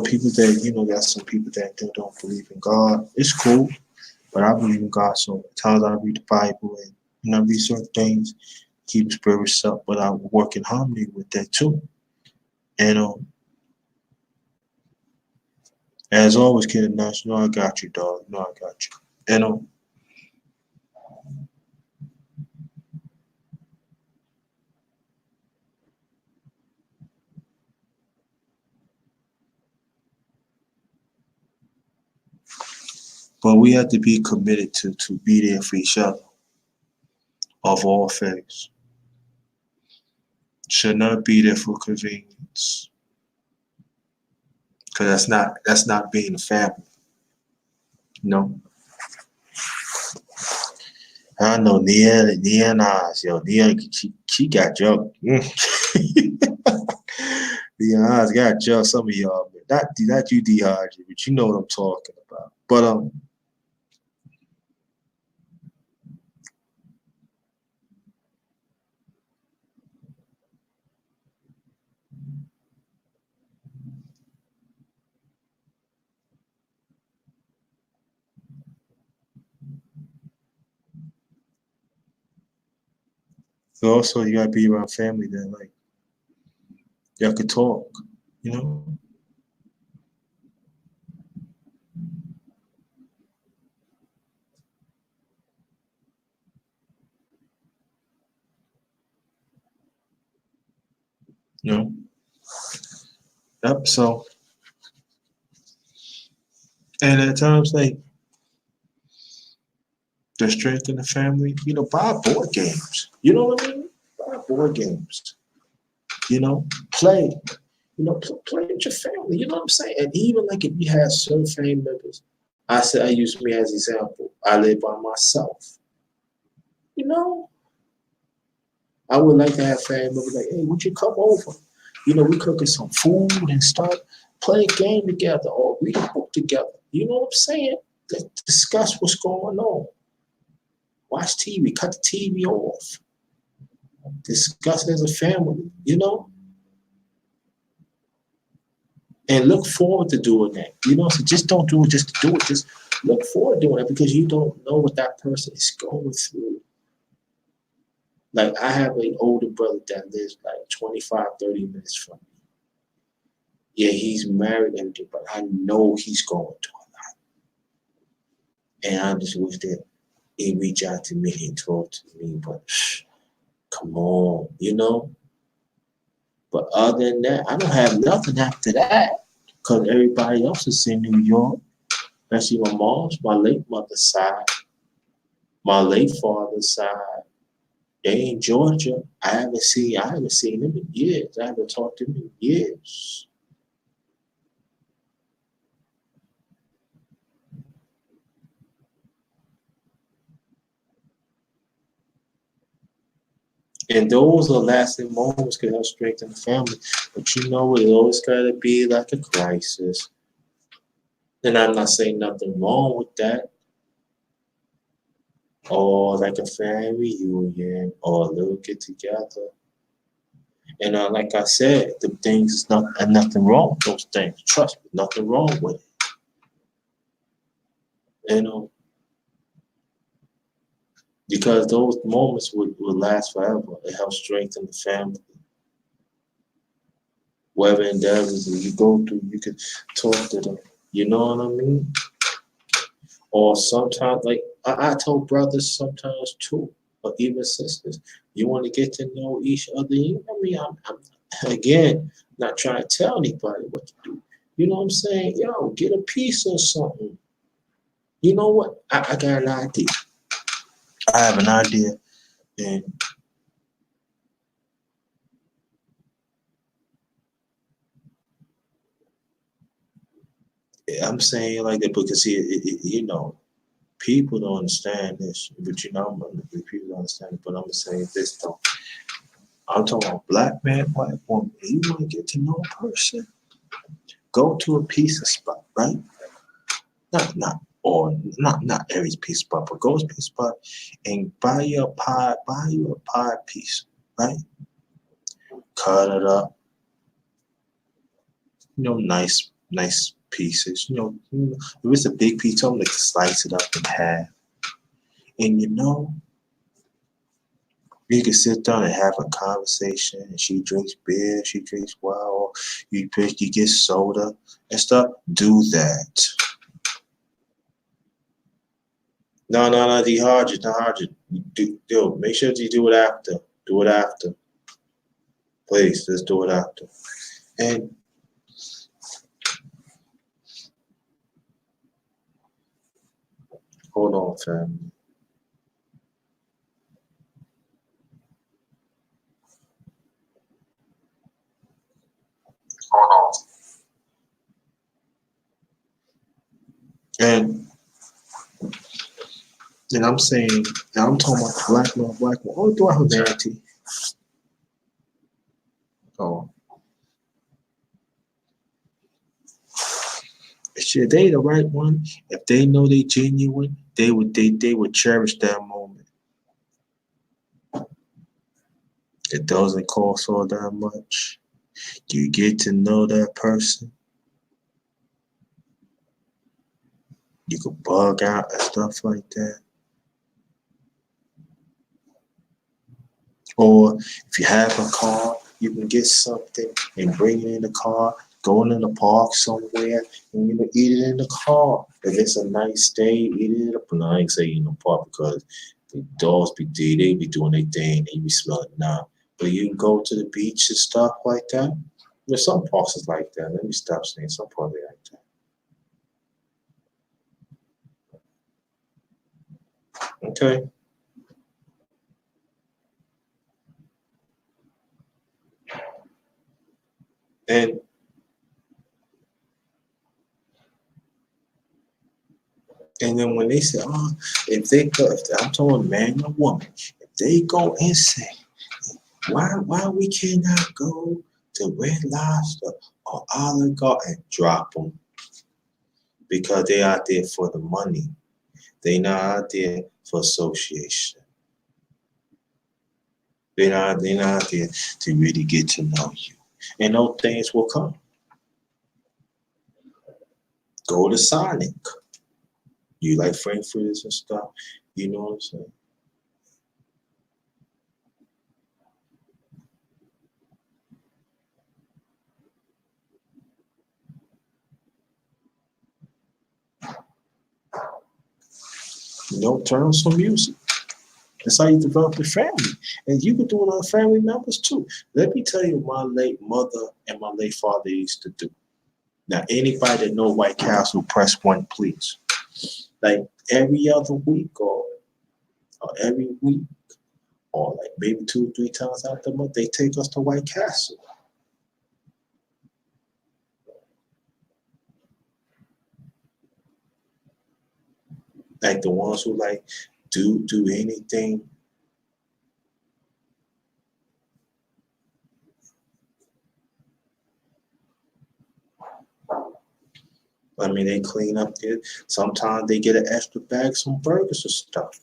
people that there's some people that don't believe in God. It's cool, but I believe in God. So at times I read the Bible and I read certain things, keep spirits up, but I work in harmony with that too. And as always, Kid Nash, I got you, dog. I got you. And but we have to be committed to be there for each other of all things. Should not be there for convenience. Because that's not being a family. I know Nia Nas, Nia, she got jumped. Nia Nas got jumped. Some of y'all, but not you, DRG, but you know what I'm talking about. But But also, you gotta be around family that like y'all could talk. You know. You know. Yep. So, and at times like the strength in the family, buy board games. You know what I mean? Buy board games. Play. Play with your family. You know what I'm saying? And even like if you have certain family members, I use me as example. I live by myself. You know, I would like to have family members like, hey, would you come over? We cooking some food and stuff, play a game together or read a book together. You know what I'm saying? Let's discuss what's going on. Watch TV, cut the TV off. Discuss as a family, and look forward to doing that. So just don't do it just to do it. Just look forward to doing it because you don't know what that person is going through. Like I have an older brother that lives like 25, 30 minutes from me. Yeah, he's married and everything, but I know he's going through a lot. And I just wish that he reach out to me and talk to me, but come on. But other than that, I don't have nothing after that because everybody else is in New York, especially my mom's, my late mother's side, my late father's side. They in Georgia. I haven't seen them in years. I haven't talked to them in years. And those are lasting moments can help strengthen the family. But it always gotta be like a crisis. And I'm not saying nothing wrong with that. Or like a family reunion or a little get together. And like I said, the things is nothing wrong with those things. Trust me, nothing wrong with it. You know, because those moments would last forever. It helps strengthen the family. Whatever endeavors that you go through, you can talk to them. You know what I mean? Or sometimes, like I told brothers sometimes too, or even sisters, you want to get to know each other. I mean, I'm again not trying to tell anybody what to do. You know what I'm saying? Yo, get a piece of something. You know what? I got an idea. I have an idea, and I'm saying like that because people don't understand this, but people don't understand it. But I'm saying this though. I'm talking about black man, white woman. If you want to get to know a person, go to a pizza spot, right? Not every pizza spot, but go to a pizza spot and buy you a pie piece, right? Cut it up, nice pieces. If it's a big piece, I'm like slice it up in half, and you can sit down and have a conversation. And she drinks beer, she drinks wine, you get soda and stuff. Do that. No, dehydrate. Make sure you do it after. Do it after. Please, let's do it after. And hold on, fam. Hold on. And I'm saying, and I'm talking about black man, all throughout humanity. Oh, shit, they the right one. If they know they genuine, they would cherish that moment. It doesn't cost all that much. You get to know that person. You could bug out and stuff like that. Or if you have a car, you can get something and bring it in the car, going in the park somewhere, and eat it in the car. If it's a nice day, eat it up. No, I ain't saying in the park because the dogs they be doing their thing, they be smelling now. But you can go to the beach and stuff like that. There's some parks is like that. Let me stop saying some parks are like that. Okay. And then when they say, oh, if they go, if I'm talking man or woman, if they go and say, why we cannot go to Red Lobster or Olive Garden and drop them because they out there for the money. They not out there for association. They're not out there to really get to know you. And those things will come. Go to Sonic. You like frankfurters and stuff. You know what I'm saying? Turn on some music. That's how you develop a family. And you can do it on family members too. Let me tell you what my late mother and my late father used to do. Now, anybody that know White Castle, press 1, please. Like every other week or every week or like maybe 2 or 3 times out the month, they take us to White Castle. Like the ones who like do anything. I mean, they clean up there. Sometimes they get an extra bag, some burgers or stuff.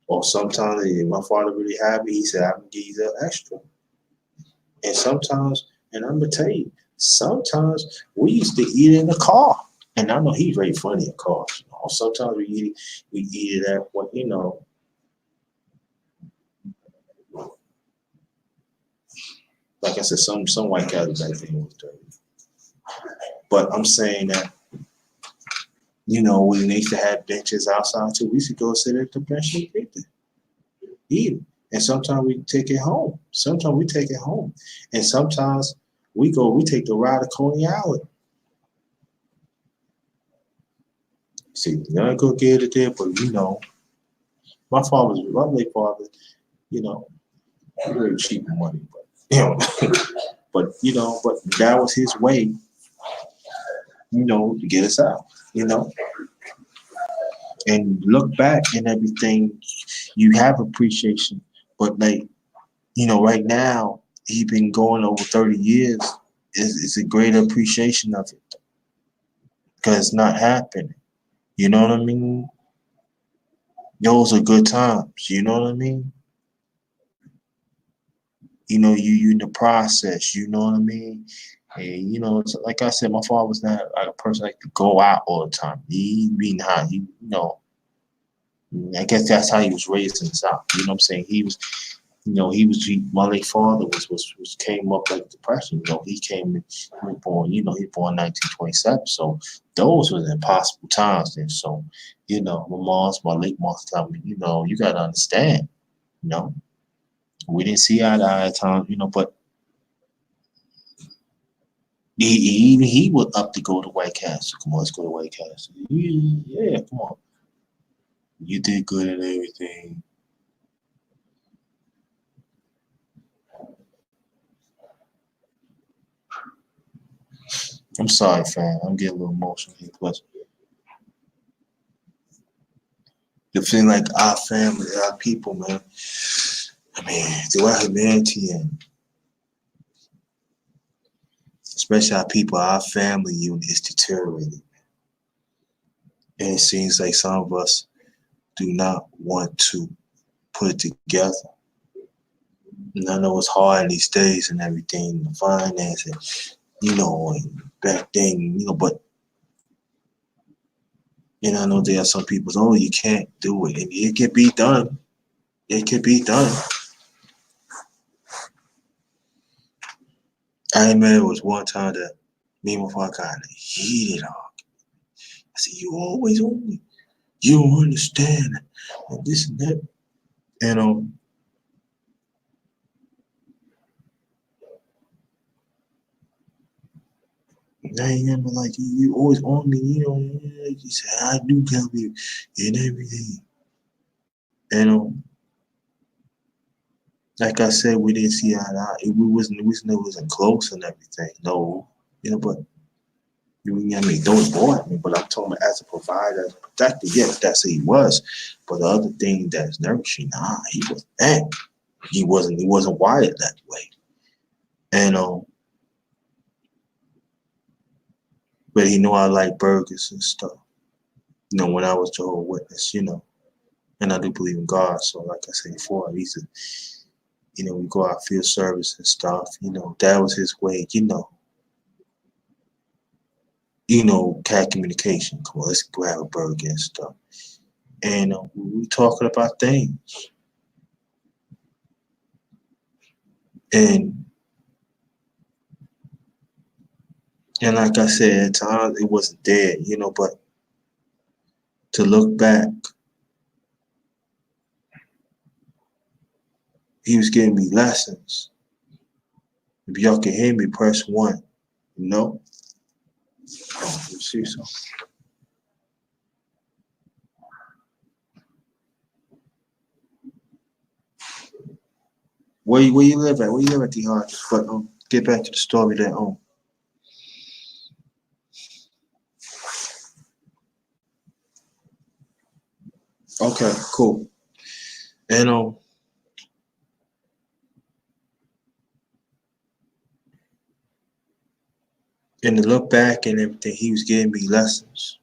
Or sometimes my father really happy. He said, "I can give you the extra." And sometimes, and I'm gonna tell you, sometimes we used to eat in the car. And I know he's very funny in cars. Sometimes we eat it at what like I said, some white cats back then was dirty. But I'm saying that, when they used to have benches outside too, we used to go sit at the bench and eat it. And sometimes we take it home. Sometimes we take it home. And sometimes we take the ride to Coney Island. See, you're not gonna get it there, but my late father, very cheap money, but but that was his way, to get us out, and look back and everything, you have appreciation, but like, right now, he been going over 30 years, is a greater appreciation of it because it's not happening. You know what I mean? Those are good times. You know what I mean? You in the process. You know what I mean? And it's, like I said, my father was not like a person like to go out all the time. He being high. I guess that's how he was raised in the South. You know what I'm saying? My late father was came up like depression. He was born, he was born 1927. So those were the impossible times then. So, my late mom's telling me, you gotta understand, you know. We didn't see eye to eye at times, but he would up to go to White Castle. Come on, let's go to White Castle. Yeah, come on. You did good at everything. I'm sorry, fam. I'm getting a little emotional here, but the feeling like our family, our people, man. I mean, throughout humanity and especially our people, our family unit is deteriorating. And it seems like some of us do not want to put it together. And I know it's hard in these days and everything, the finance and back then, but I know there are some people, oh, you can't do it. And it can be done. it could be done. I remember it was one time that me and my father got in a heated argument. I said, "You always on me. You don't understand and this and that." And I remember like you always on me. You know, you said I do tell you and everything. And like I said, we didn't see eye to eye. We wasn't close and everything. No, but I mean, those boys. But I'm talking about as a provider, as a protector. Yes, that's who he was. But the other thing that's nourishing, he wasn't that. He wasn't wired that way. And but he knew I like burgers and stuff. When I was Jehovah's Witness, and I do believe in God. So like I said before, I used to, we go out field service and stuff. That was his way. Cat communication. Come on, let's grab a burger and stuff. And we talking about things. And like I said, at times it wasn't there, but to look back, he was giving me lessons. If y'all can hear me, press 1. Oh, let me see something. Where you live at? Where you live at, the hard? But get back to the story that Okay, cool. And and to look back and everything, he was giving me lessons.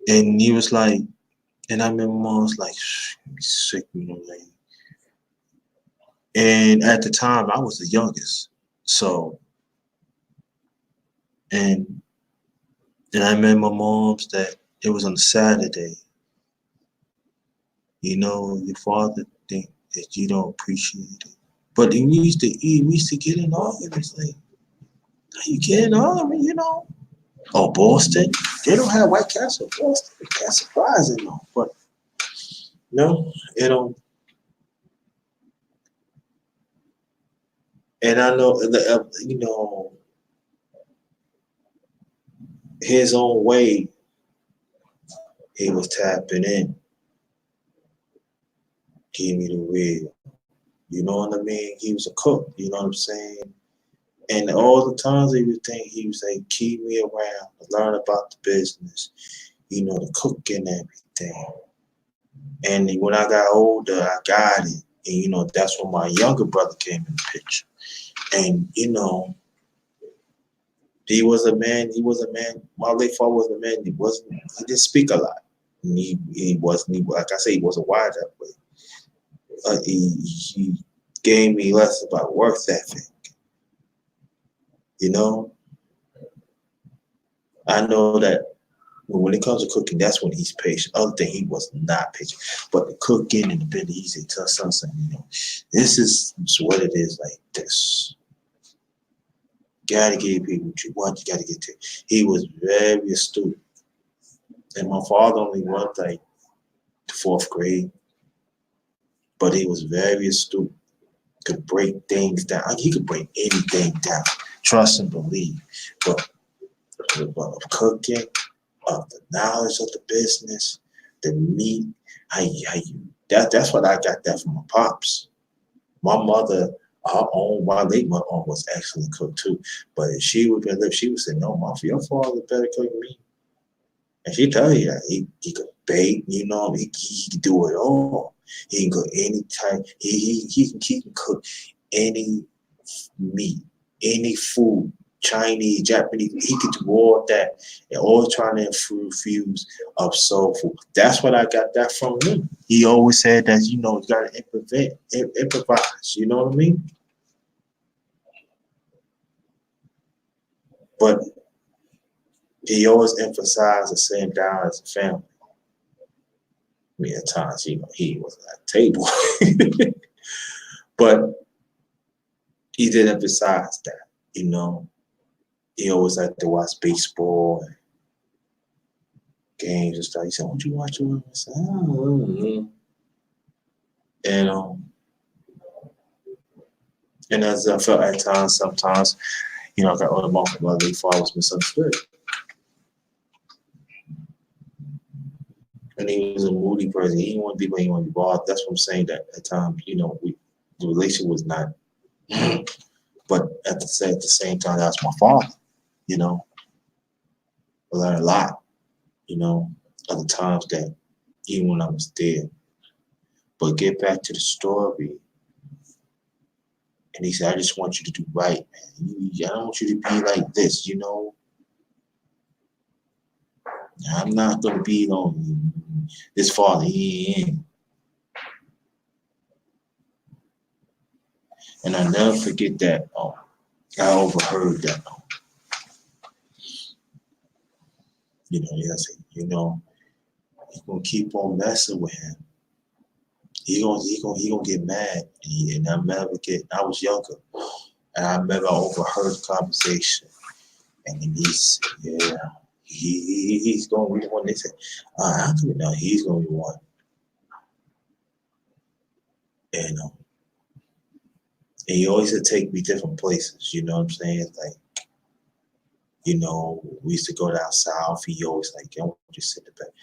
And he was like, and I remember mom was like, be sick, like. And at the time, I was the youngest. So, and I remember my mom's that it was on a Saturday. Your father think that you don't appreciate it. But we used to eat, we used to get in arguments like, how you getting on me, Oh, Boston? They don't have White Castle, Boston. That's surprising, though. But no, it don't. And I know, his own way, he was tapping in, give me the real. You know what I mean? He was a cook, you know what I'm saying? And all the times he was like, keep me around, learn about the business, the cooking and everything. And when I got older, I got it. And, that's when my younger brother came in the picture. And, he was a man, my late father was a man, he didn't speak a lot. And he wasn't, like I say, he wasn't wired that way. He gave me lessons about work ethic. I know that when it comes to cooking, that's when he's patient. Other thing, he was not patient. But the cooking and the bit easy to tell something, this is what it is like this. You gotta give people what you want, you gotta get to. He was very astute. And my father only went like the 4th grade, but he was very astute. Could break things down. He could break anything down. Trust and believe. But of cooking, of the knowledge of the business, the meat, that's what I got that from my pops. My mother, my late mother was excellent cook too. But if she would live, she would say, no, your father better cook than me. And she tell you that he could bake, he could do it all. He can cook any type. He can cook any meat, any food, Chinese, Japanese. He could do all that, and all trying to infuse of soul food. That's what I got that from him. He always said that you got to improvise. You know what I mean? But he always emphasized the same down as a family. I mean, at times he wasn't at the table, but he did emphasize that. You know, he always liked to watch baseball and games and stuff. He said, "What you watch?" I said, "Oh." And and as I felt at times, sometimes, I got on the mark of my late father was misunderstood. And he was a moody person. He didn't want to be where he wanted to be bothered. That's what I'm saying. That at times, the relationship was not. But at the same time, that's my father. You know, I learned a lot. Other times that even when I was there. But get back to the story. And he said, "I just want you to do right, man. I don't want you to be like this. I'm not gonna be this father. He ain't." And I never forget that. I overheard that. I said, he's gonna keep on messing with him. He gonna get mad. And I was younger, and I remember I overheard the conversation, and then he said, "Yeah, he's gonna be the one." They said, "How come now he's gonna be one?" And he always would take me different places. You know what I'm saying? Like, we used to go down south. He always like, "I want you to sit in the back,"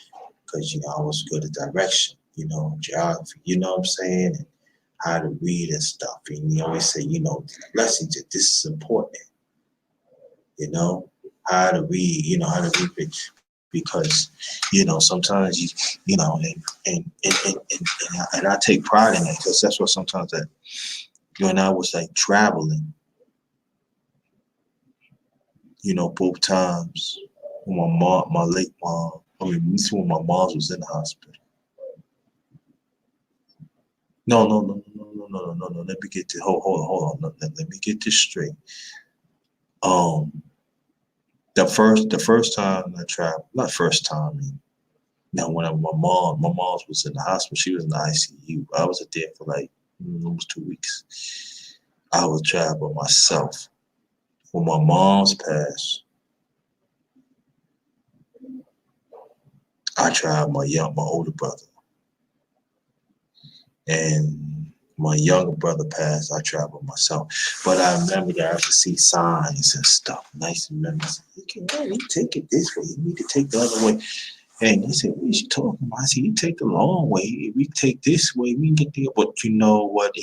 because I was good at direction. Geography. You know what I'm saying? And how to read and stuff. And he always say, lessons. This is important. How to read. How to read it. Because sometimes and I take pride in it, because that's what sometimes that when I was like traveling, both times when my late mom, this is when my mom was in the hospital. No, no, no, no, no, no, no, no, no. Let me get this. Hold on. Let me get this straight. The first time I traveled, not first time. When my mom was in the hospital, she was in the ICU. I was there for like almost 2 weeks. I would travel myself. When my mom's passed, I traveled my older brother, and my younger brother passed. I traveled myself, but I remember that I could see signs and stuff. Nice memories. You take it this way. You need to take the other way. And he said, "What is you talking about?" I said, "You take the long way. If we take this way, we can get there." But you know what?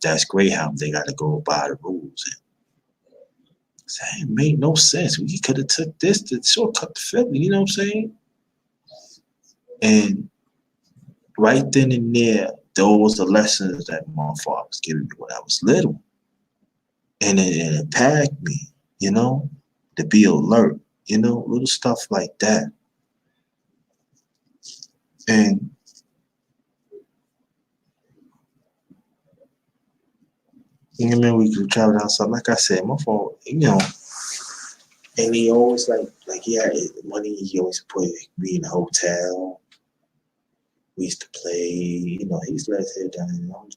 That's Greyhound. They got to go by the rules. And I said, "It made no sense. We could have took this to shortcut to Philly." You know what I'm saying? And right then and there, those are lessons that my father was giving me when I was little. And it impacted me, to be alert, little stuff like that. And we could travel outside. Like I said, my father, and he always like he had money. He always put me in a hotel. We used to play. He used to let us head down. And I was,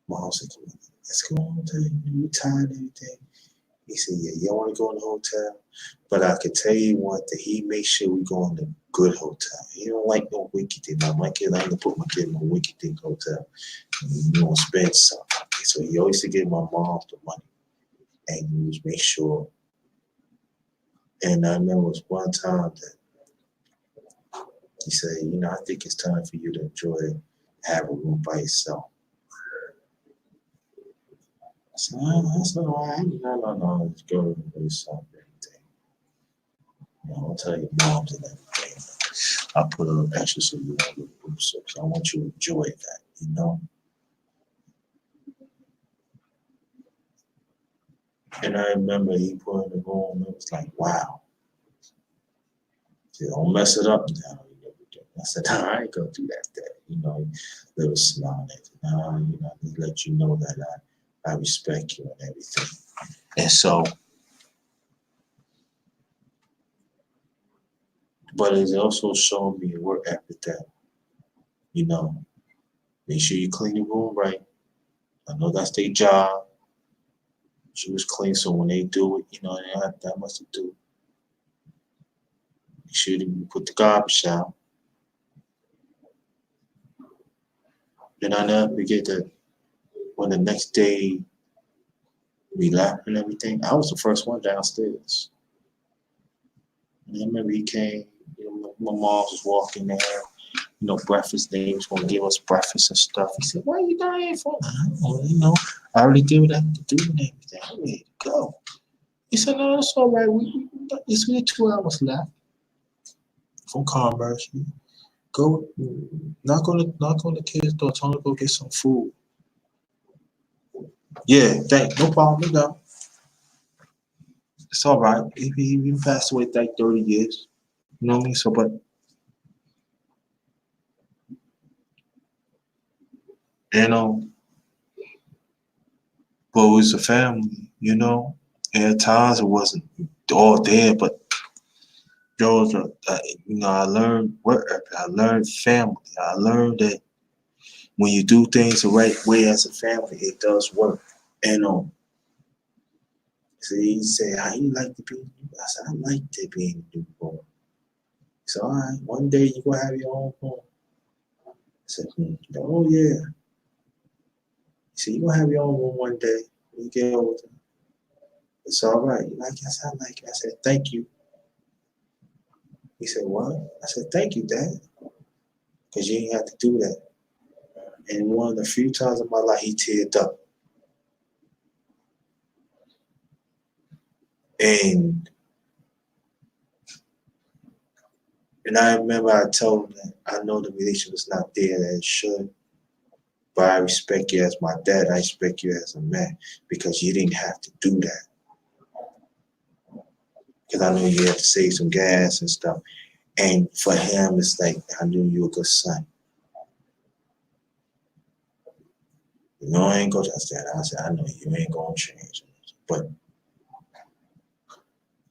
my mom said, "Let's go on hotel. We tired and everything." He said, "Yeah, you don't want to go in the hotel, but I could tell you what, that he made sure we go in the good hotel. He don't like no wicked thing. Now my kid, I ain't gonna put my kid in no wicked thing hotel. You want to spend something." So he always used to give my mom the money, and he was make sure. And I remember it was one time that he said, "I think it's time for you to have a room by yourself." I said, "Oh, that's all right. No. Let's go by yourself and everything. I'll tell your moms and everything. I put a little extra so you have a little boost, so I want you to enjoy that. And I remember he put in the room, it was like, wow. He said, "Don't mess it up now." I said, "No, I ain't gonna do that. Little smile at it. No, just let you know that I respect you and everything." And so But it's also showing me a work ethic that, you know, make sure you clean your room right. I know that's their job. She was clean, so when they do it, they don't have that much to do. Make sure you put the garbage out. Then I never forget that when the next day we left and everything, I was the first one downstairs. And I remember he came, my mom was walking there, breakfast. They was gonna give us breakfast and stuff. He said, "Why are you down here for?" I don't know, I already did what I had to do and everything. I'm ready to go. He said, "No, it's all right. We had 2 hours left from Commerce. Go knock on the kids' door. Tell them to go get some food." Yeah, no problem. No, it's all right. He passed away like 30 years. You know what I mean? So, you know, but it was a family. And at times it wasn't all there, but there was I learned work. I learned family. I learned that when you do things the right way as a family, it does work. And so he said, "How you like to be?" I said, "I like to be in the newborn." He said, "All right, one day you gonna have your own home." I said, "Oh yeah." He said, "You gonna have your own home one day when you get older. It's all right." You like it? I said, "I like it." I said, "Thank you." He said, "What?" I said, "Thank you, Dad, because you didn't have to do that." And one of the few times in my life he teared up. And I remember I told him that I know the relationship is not there as it should, but I respect you as my dad. I respect you as a man because you didn't have to do that. Because I know you have to save some gas and stuff. And for him, it's like, I knew you were a good son. I ain't gonna just that. I said, "I know you ain't gonna change. But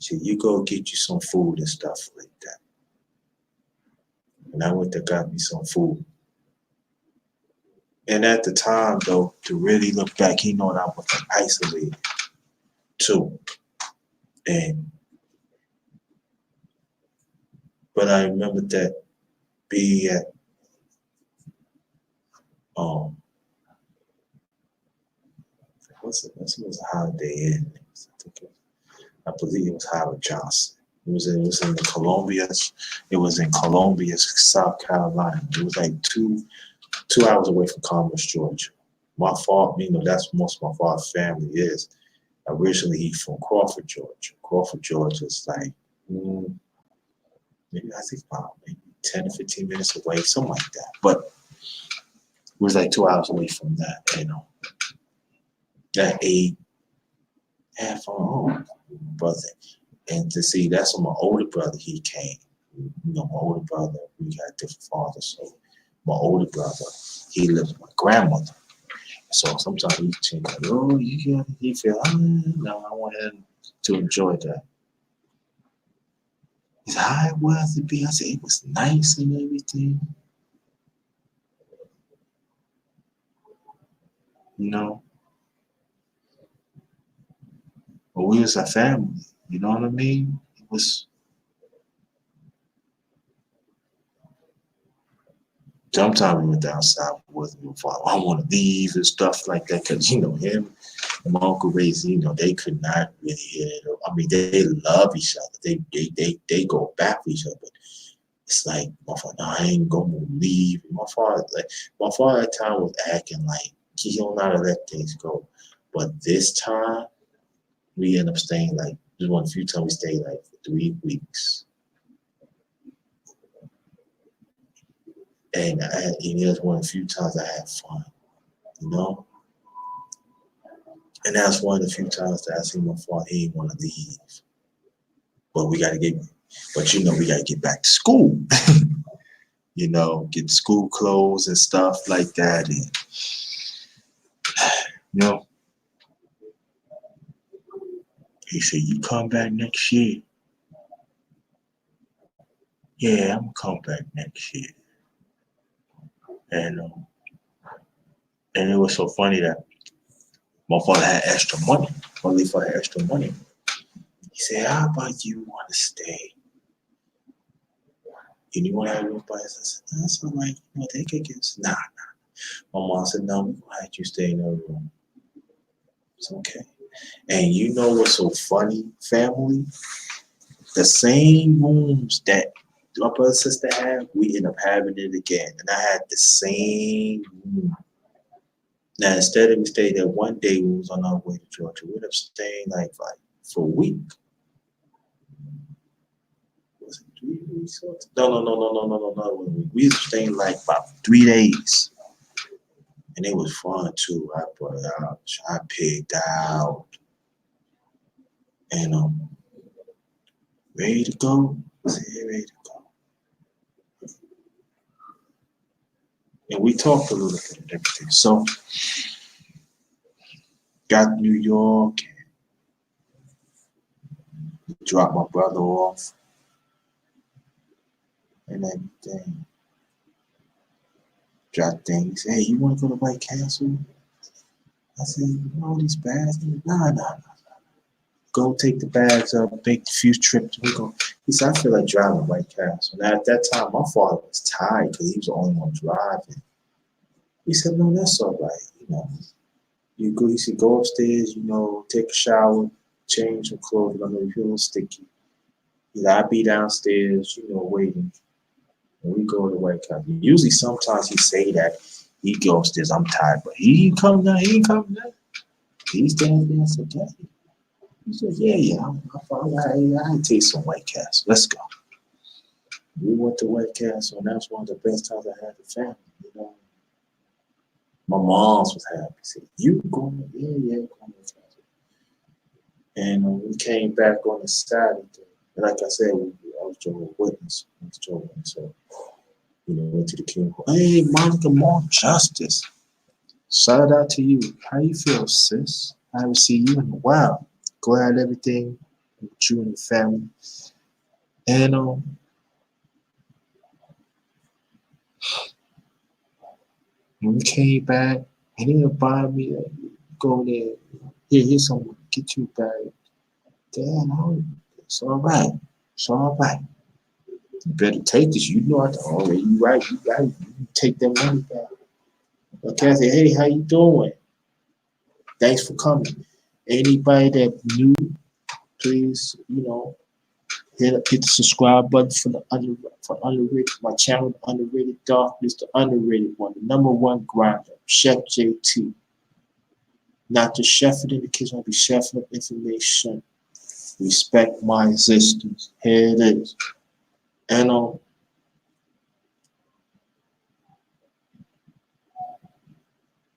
see, you go get you some food and stuff like that." And I went to got me some food. And at the time, though, to really look back, he know that I was isolated too. And but I remember that being at um what's a Holiday Inn? I believe it was Howard Johnson. It was in the Columbia's. It was in Columbia, South Carolina. It was like 2 hours away from Commerce, Georgia. My father, that's most of my father's family is. Originally, he's from Crawford, Georgia. Crawford, Georgia is like maybe I think about maybe 10 or 15 minutes away, something like that. But it was like 2 hours away from that, that age half on home, brother. And to see that's when my older brother he came. My older brother, we got different fathers. So my older brother, he lived with my grandmother. So sometimes he change like, "Oh, he feel, no, I want him to enjoy that." He said, "How it was to be?" I said, "It was nice and everything, you know, but we was a family, you know what I mean?" It was sometimes we went outside with him. I want to leave and stuff like that because him and my uncle Raisy, they could not really hit it. I mean, they love each other. They go back with each other. But it's like my father, "No, I ain't gonna leave." My father at the time was acting like he don't know how to let things go. But this time we end up staying like this one few times we stayed like for 3 weeks. And it was one of the few times I had fun, you know? And that's one of the few times that I seen my father, he didn't want to leave. But we gotta get back to school. Get school clothes and stuff like that. And you know, he said, "You come back next year. yeah, I'm gonna come back next year. And and it was so funny that my father had extra money. My late father had extra money. He said, "How about you want to stay? And you want to have a room by yourself?" I said, "No, that's all right. You know, they could get us." Nah. My mom said, "No, we're gonna have you stay in the room." It's okay. And you know what's so funny, family? The same rooms that my brother and sister had, we end up having it again. And I had the same room. Now instead of we stayed there one day, we was on our way to Georgia. We ended up staying like for a week. Was it 3 weeks? No. We was staying like about 3 days. And it was fun too. I brought it out. I picked out. And ready to go. I said, "Yeah, ready to go." And we talked a little bit and everything. So got to New York, dropped my brother off and everything. Dropped things. "Hey, you want to go to White Castle?" I said, "All these bags." Nah. Go take the bags up, make a few trips. We go. He said, "I feel like driving White Castle." Now at that time, my father was tired because he was the only one driving. He said, "No, that's all right. You know, you go. You should go upstairs. You know, take a shower, change some clothes. I know you feel a little sticky. He said, I'll be downstairs. You know, waiting." When we go to White Castle, usually sometimes he say that he go upstairs. I'm tired, but he ain't coming down. He ain't coming down. He's standing there and said, "Daddy." He said, "Yeah. I taste some White Castle. Let's go." We went to White Castle, and that's one of the best times I had with family. You know, my mom's was happy. Said, "You going?" Yeah, going to White Castle. And we came back on the Saturday. And like I said, I was Jehovah's Witness. So, you know, went to the King. "Hey, Monica, more justice. Shout out to you. How you feel, sis? I haven't seen you in a while. Glad everything with you and the family." And when we came back, he didn't buy me go there. Here's someone get you back. Damn, it's all right. It's all right. You better take this. You know I already. You right. You got it. You take that money back. Okay, I said, "Hey, how you doing? Thanks for coming." Anybody that new, please, you know, hit the subscribe button for underrated my channel, Underrated Darkness, the underrated one, the #1 grinder, Chef JT. Not the chef in the kitchen, I'll be chef of information. Respect my existence. Here it is. And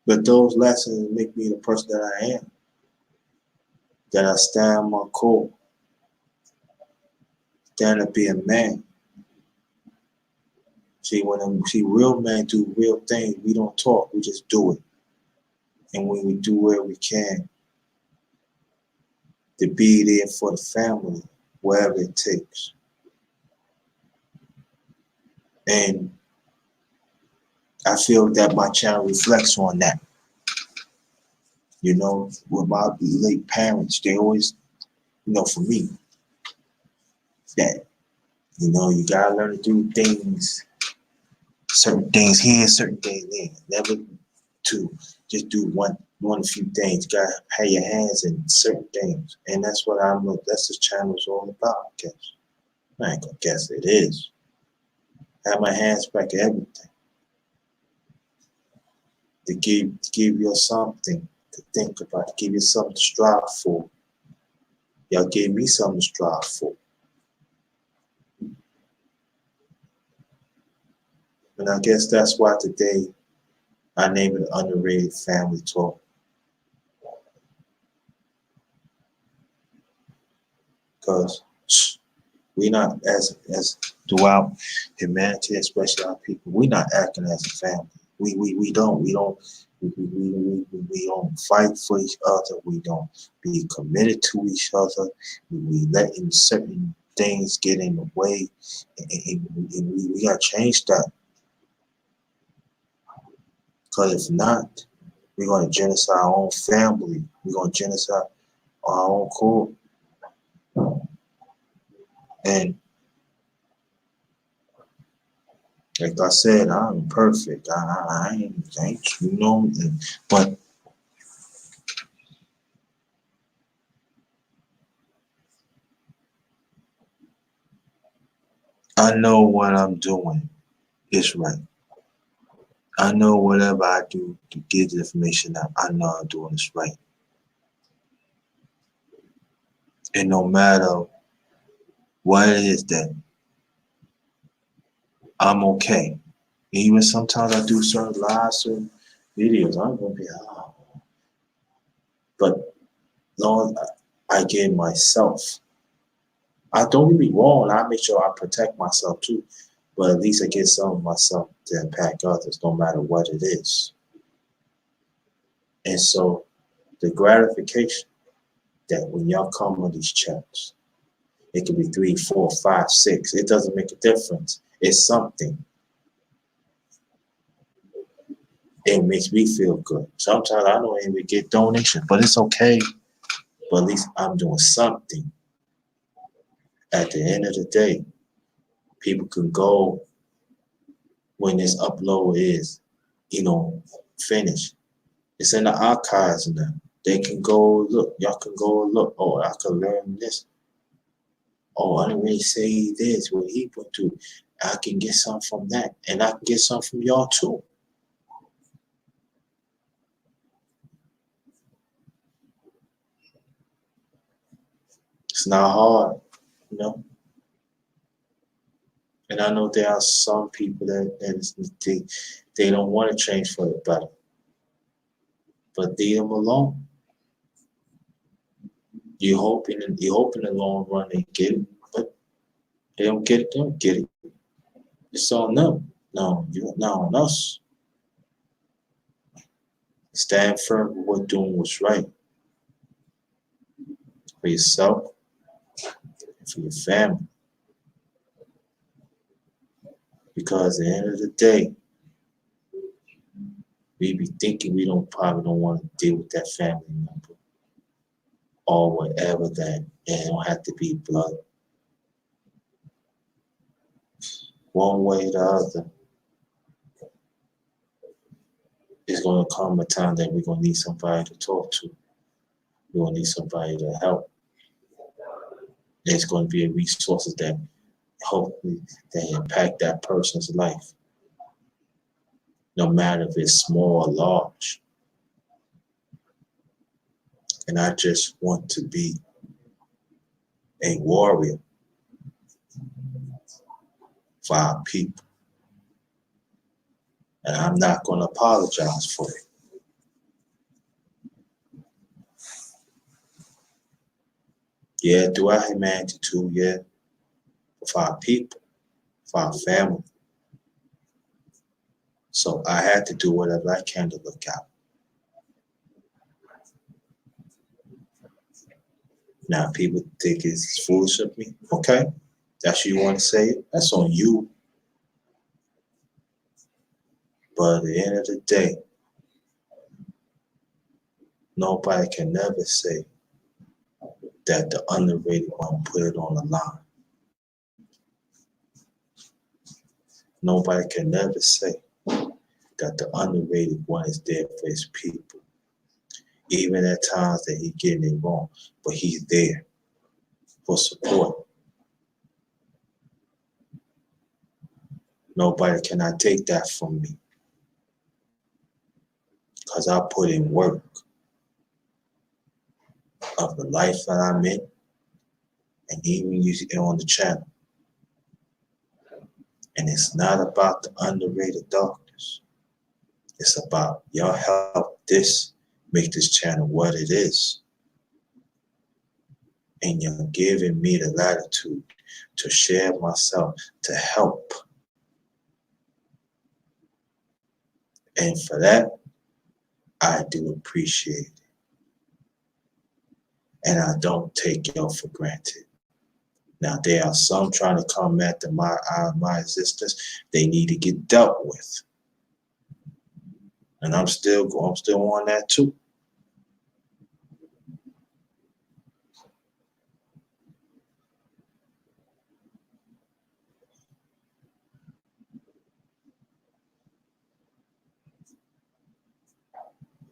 but those lessons make me the person that I am. That I stand my core. Stand up be a man. See real men do real things. We don't talk, we just do it. And when we do where we can, to be there for the family, wherever it takes. And I feel that my channel reflects on that. You know, with my late parents, they always, you know, for me, that, you know, you gotta learn to do things, certain things here, certain things there. Never to just do one few things. You gotta have your hands in certain things. And that's what that's this channel is all about, I guess. I ain't gonna guess it is. Have my hands back at everything. To give you something to think about, to give you something to strive for. Y'all gave me something to strive for. And I guess that's why today I name it Underrated Family Talk. Because we not as throughout humanity, especially our people, we not acting as a family. We don't we don't fight for each other. We don't be committed to each other. We let in certain things get in the way, and we gotta change that. Because if not, we're gonna genocide our own family. We're gonna genocide our own core. And like I said, I'm perfect. I ain't, you know, but I know what I'm doing is right. I know whatever I do to get the information out, I know I'm doing is right. And no matter what it is, that I'm okay. Even sometimes I do certain lives, certain videos, I'm gonna be, oh. But long as I get myself, I don't get me wrong, I make sure I protect myself too. But at least I get some of myself to impact others, no matter what it is. And so the gratification that when y'all come on these chats, it could be 3, 4, 5, 6. It doesn't make a difference. It's something. It makes me feel good. Sometimes I don't even get donations, but it's okay. But at least I'm doing something. At the end of the day, people can go when this upload is, finished. It's in the archives now. They can go look. Y'all can go look. Oh, I can learn this. Oh, I didn't really say this. What he put to. I can get some from that, and I can get some from y'all too. It's not hard, you know. And I know there are some people they don't want to change for the better, but leave them alone. You hope in the long run they get it, but they don't get it. They don't get it. It's on them. No, you're not on us. Stand firm with what doing what's right for yourself and for your family. Because at the end of the day, we be thinking we probably don't want to deal with that family member or whatever that, and it don't have to be blood. One way or the other, it's going to come a time that we're going to need somebody to talk to. We're going to need somebody to help. There's going to be a resources that hopefully that impact that person's life, no matter if it's small or large. And I just want to be a warrior for our people. And I'm not going to apologize for it. Yeah, do I have humanity too? Yeah, for our people, for our family. So I had to do whatever I can to look out. Now people think it's foolish of me. Okay, that's you want to say it. That's on you. But at the end of the day, nobody can never say that the underrated one put it on the line. Nobody can never say that the underrated one is there for his people. Even at times that he's getting it wrong, but he's there for support. Nobody cannot take that from me because I put in work of the life that I'm in and even use it on the channel. And it's not about the underrated darkness. It's about your help make this channel what it is. And you're giving me the latitude to share myself, to help. And for that, I do appreciate it. And I don't take y'all for granted. Now there are some trying to come after my existence. They need to get dealt with, and I'm still on that too.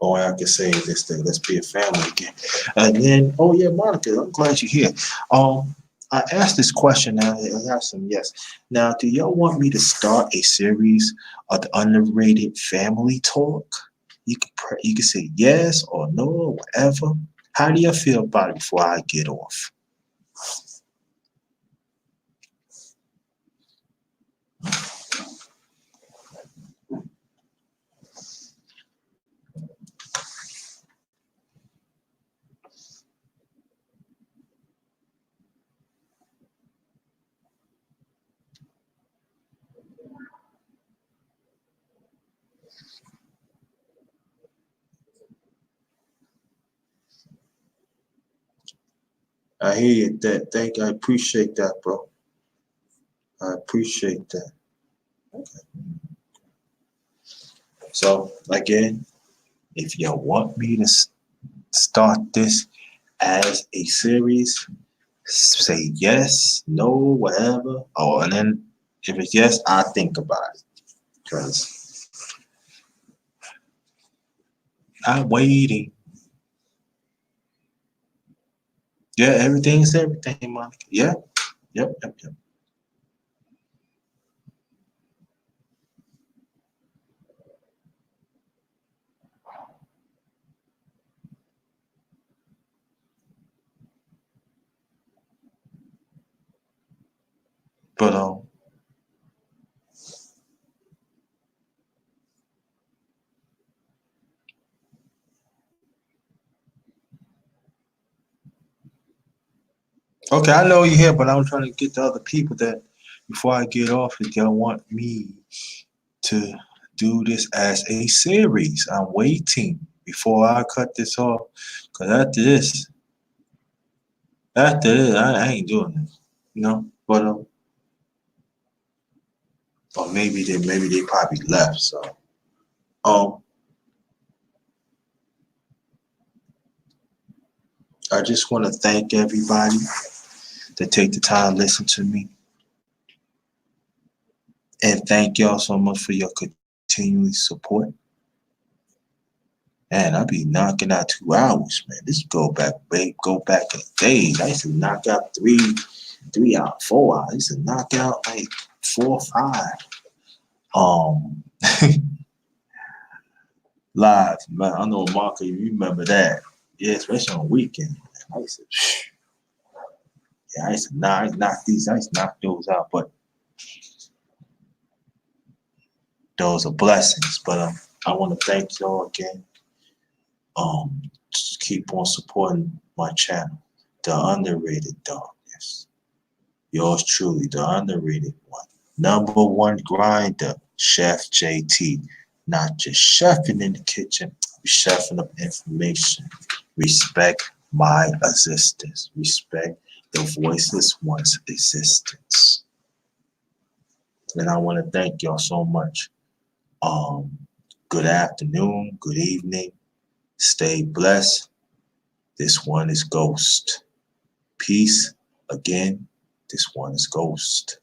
All I can say is this thing, let's be a family again. And then, oh yeah, Monica, I'm glad you're here. I asked this question now, I have some yes. Now, do y'all want me to start a series of the underrated family talk? You can say yes or no or whatever. How do you feel about it before I get off? I hear you. I appreciate that, bro. I appreciate that. So again, if you want me to start this as a series, say yes, no, whatever. Oh, and then if it's yes, I think about it because I'm waiting. Yeah, everything's everything, Monica. Yeah, yep. But okay, I know you're here, but I'm trying to get to other people that before I get off, if y'all want me to do this as a series. I'm waiting before I cut this off. Cause after this, I ain't doing this. You know? But or maybe they probably left. So um I just want to thank everybody that take the time to listen to me. And thank y'all so much for your continuing support. Man, I be knocking out 2 hours, man. This go back in the days. I used to knock out 3 out, 4 hours. I used to knock out like 4 or 5. Um, live, man. I know Marco, you remember that. Yeah, especially on weekend. I used to, I used to knock those out, but those are blessings. But I want to thank y'all again. Just keep on supporting my channel, The Underrated Darkness. Yours truly, the underrated one. Number one grinder, Chef JT. Not just chefing in the kitchen, chefing up information. Respect my existence. Respect the voiceless one's existence. And I want to thank y'all so much. Um, Good afternoon, good evening. Stay blessed. This one is Ghost. Peace. Again, this one is Ghost.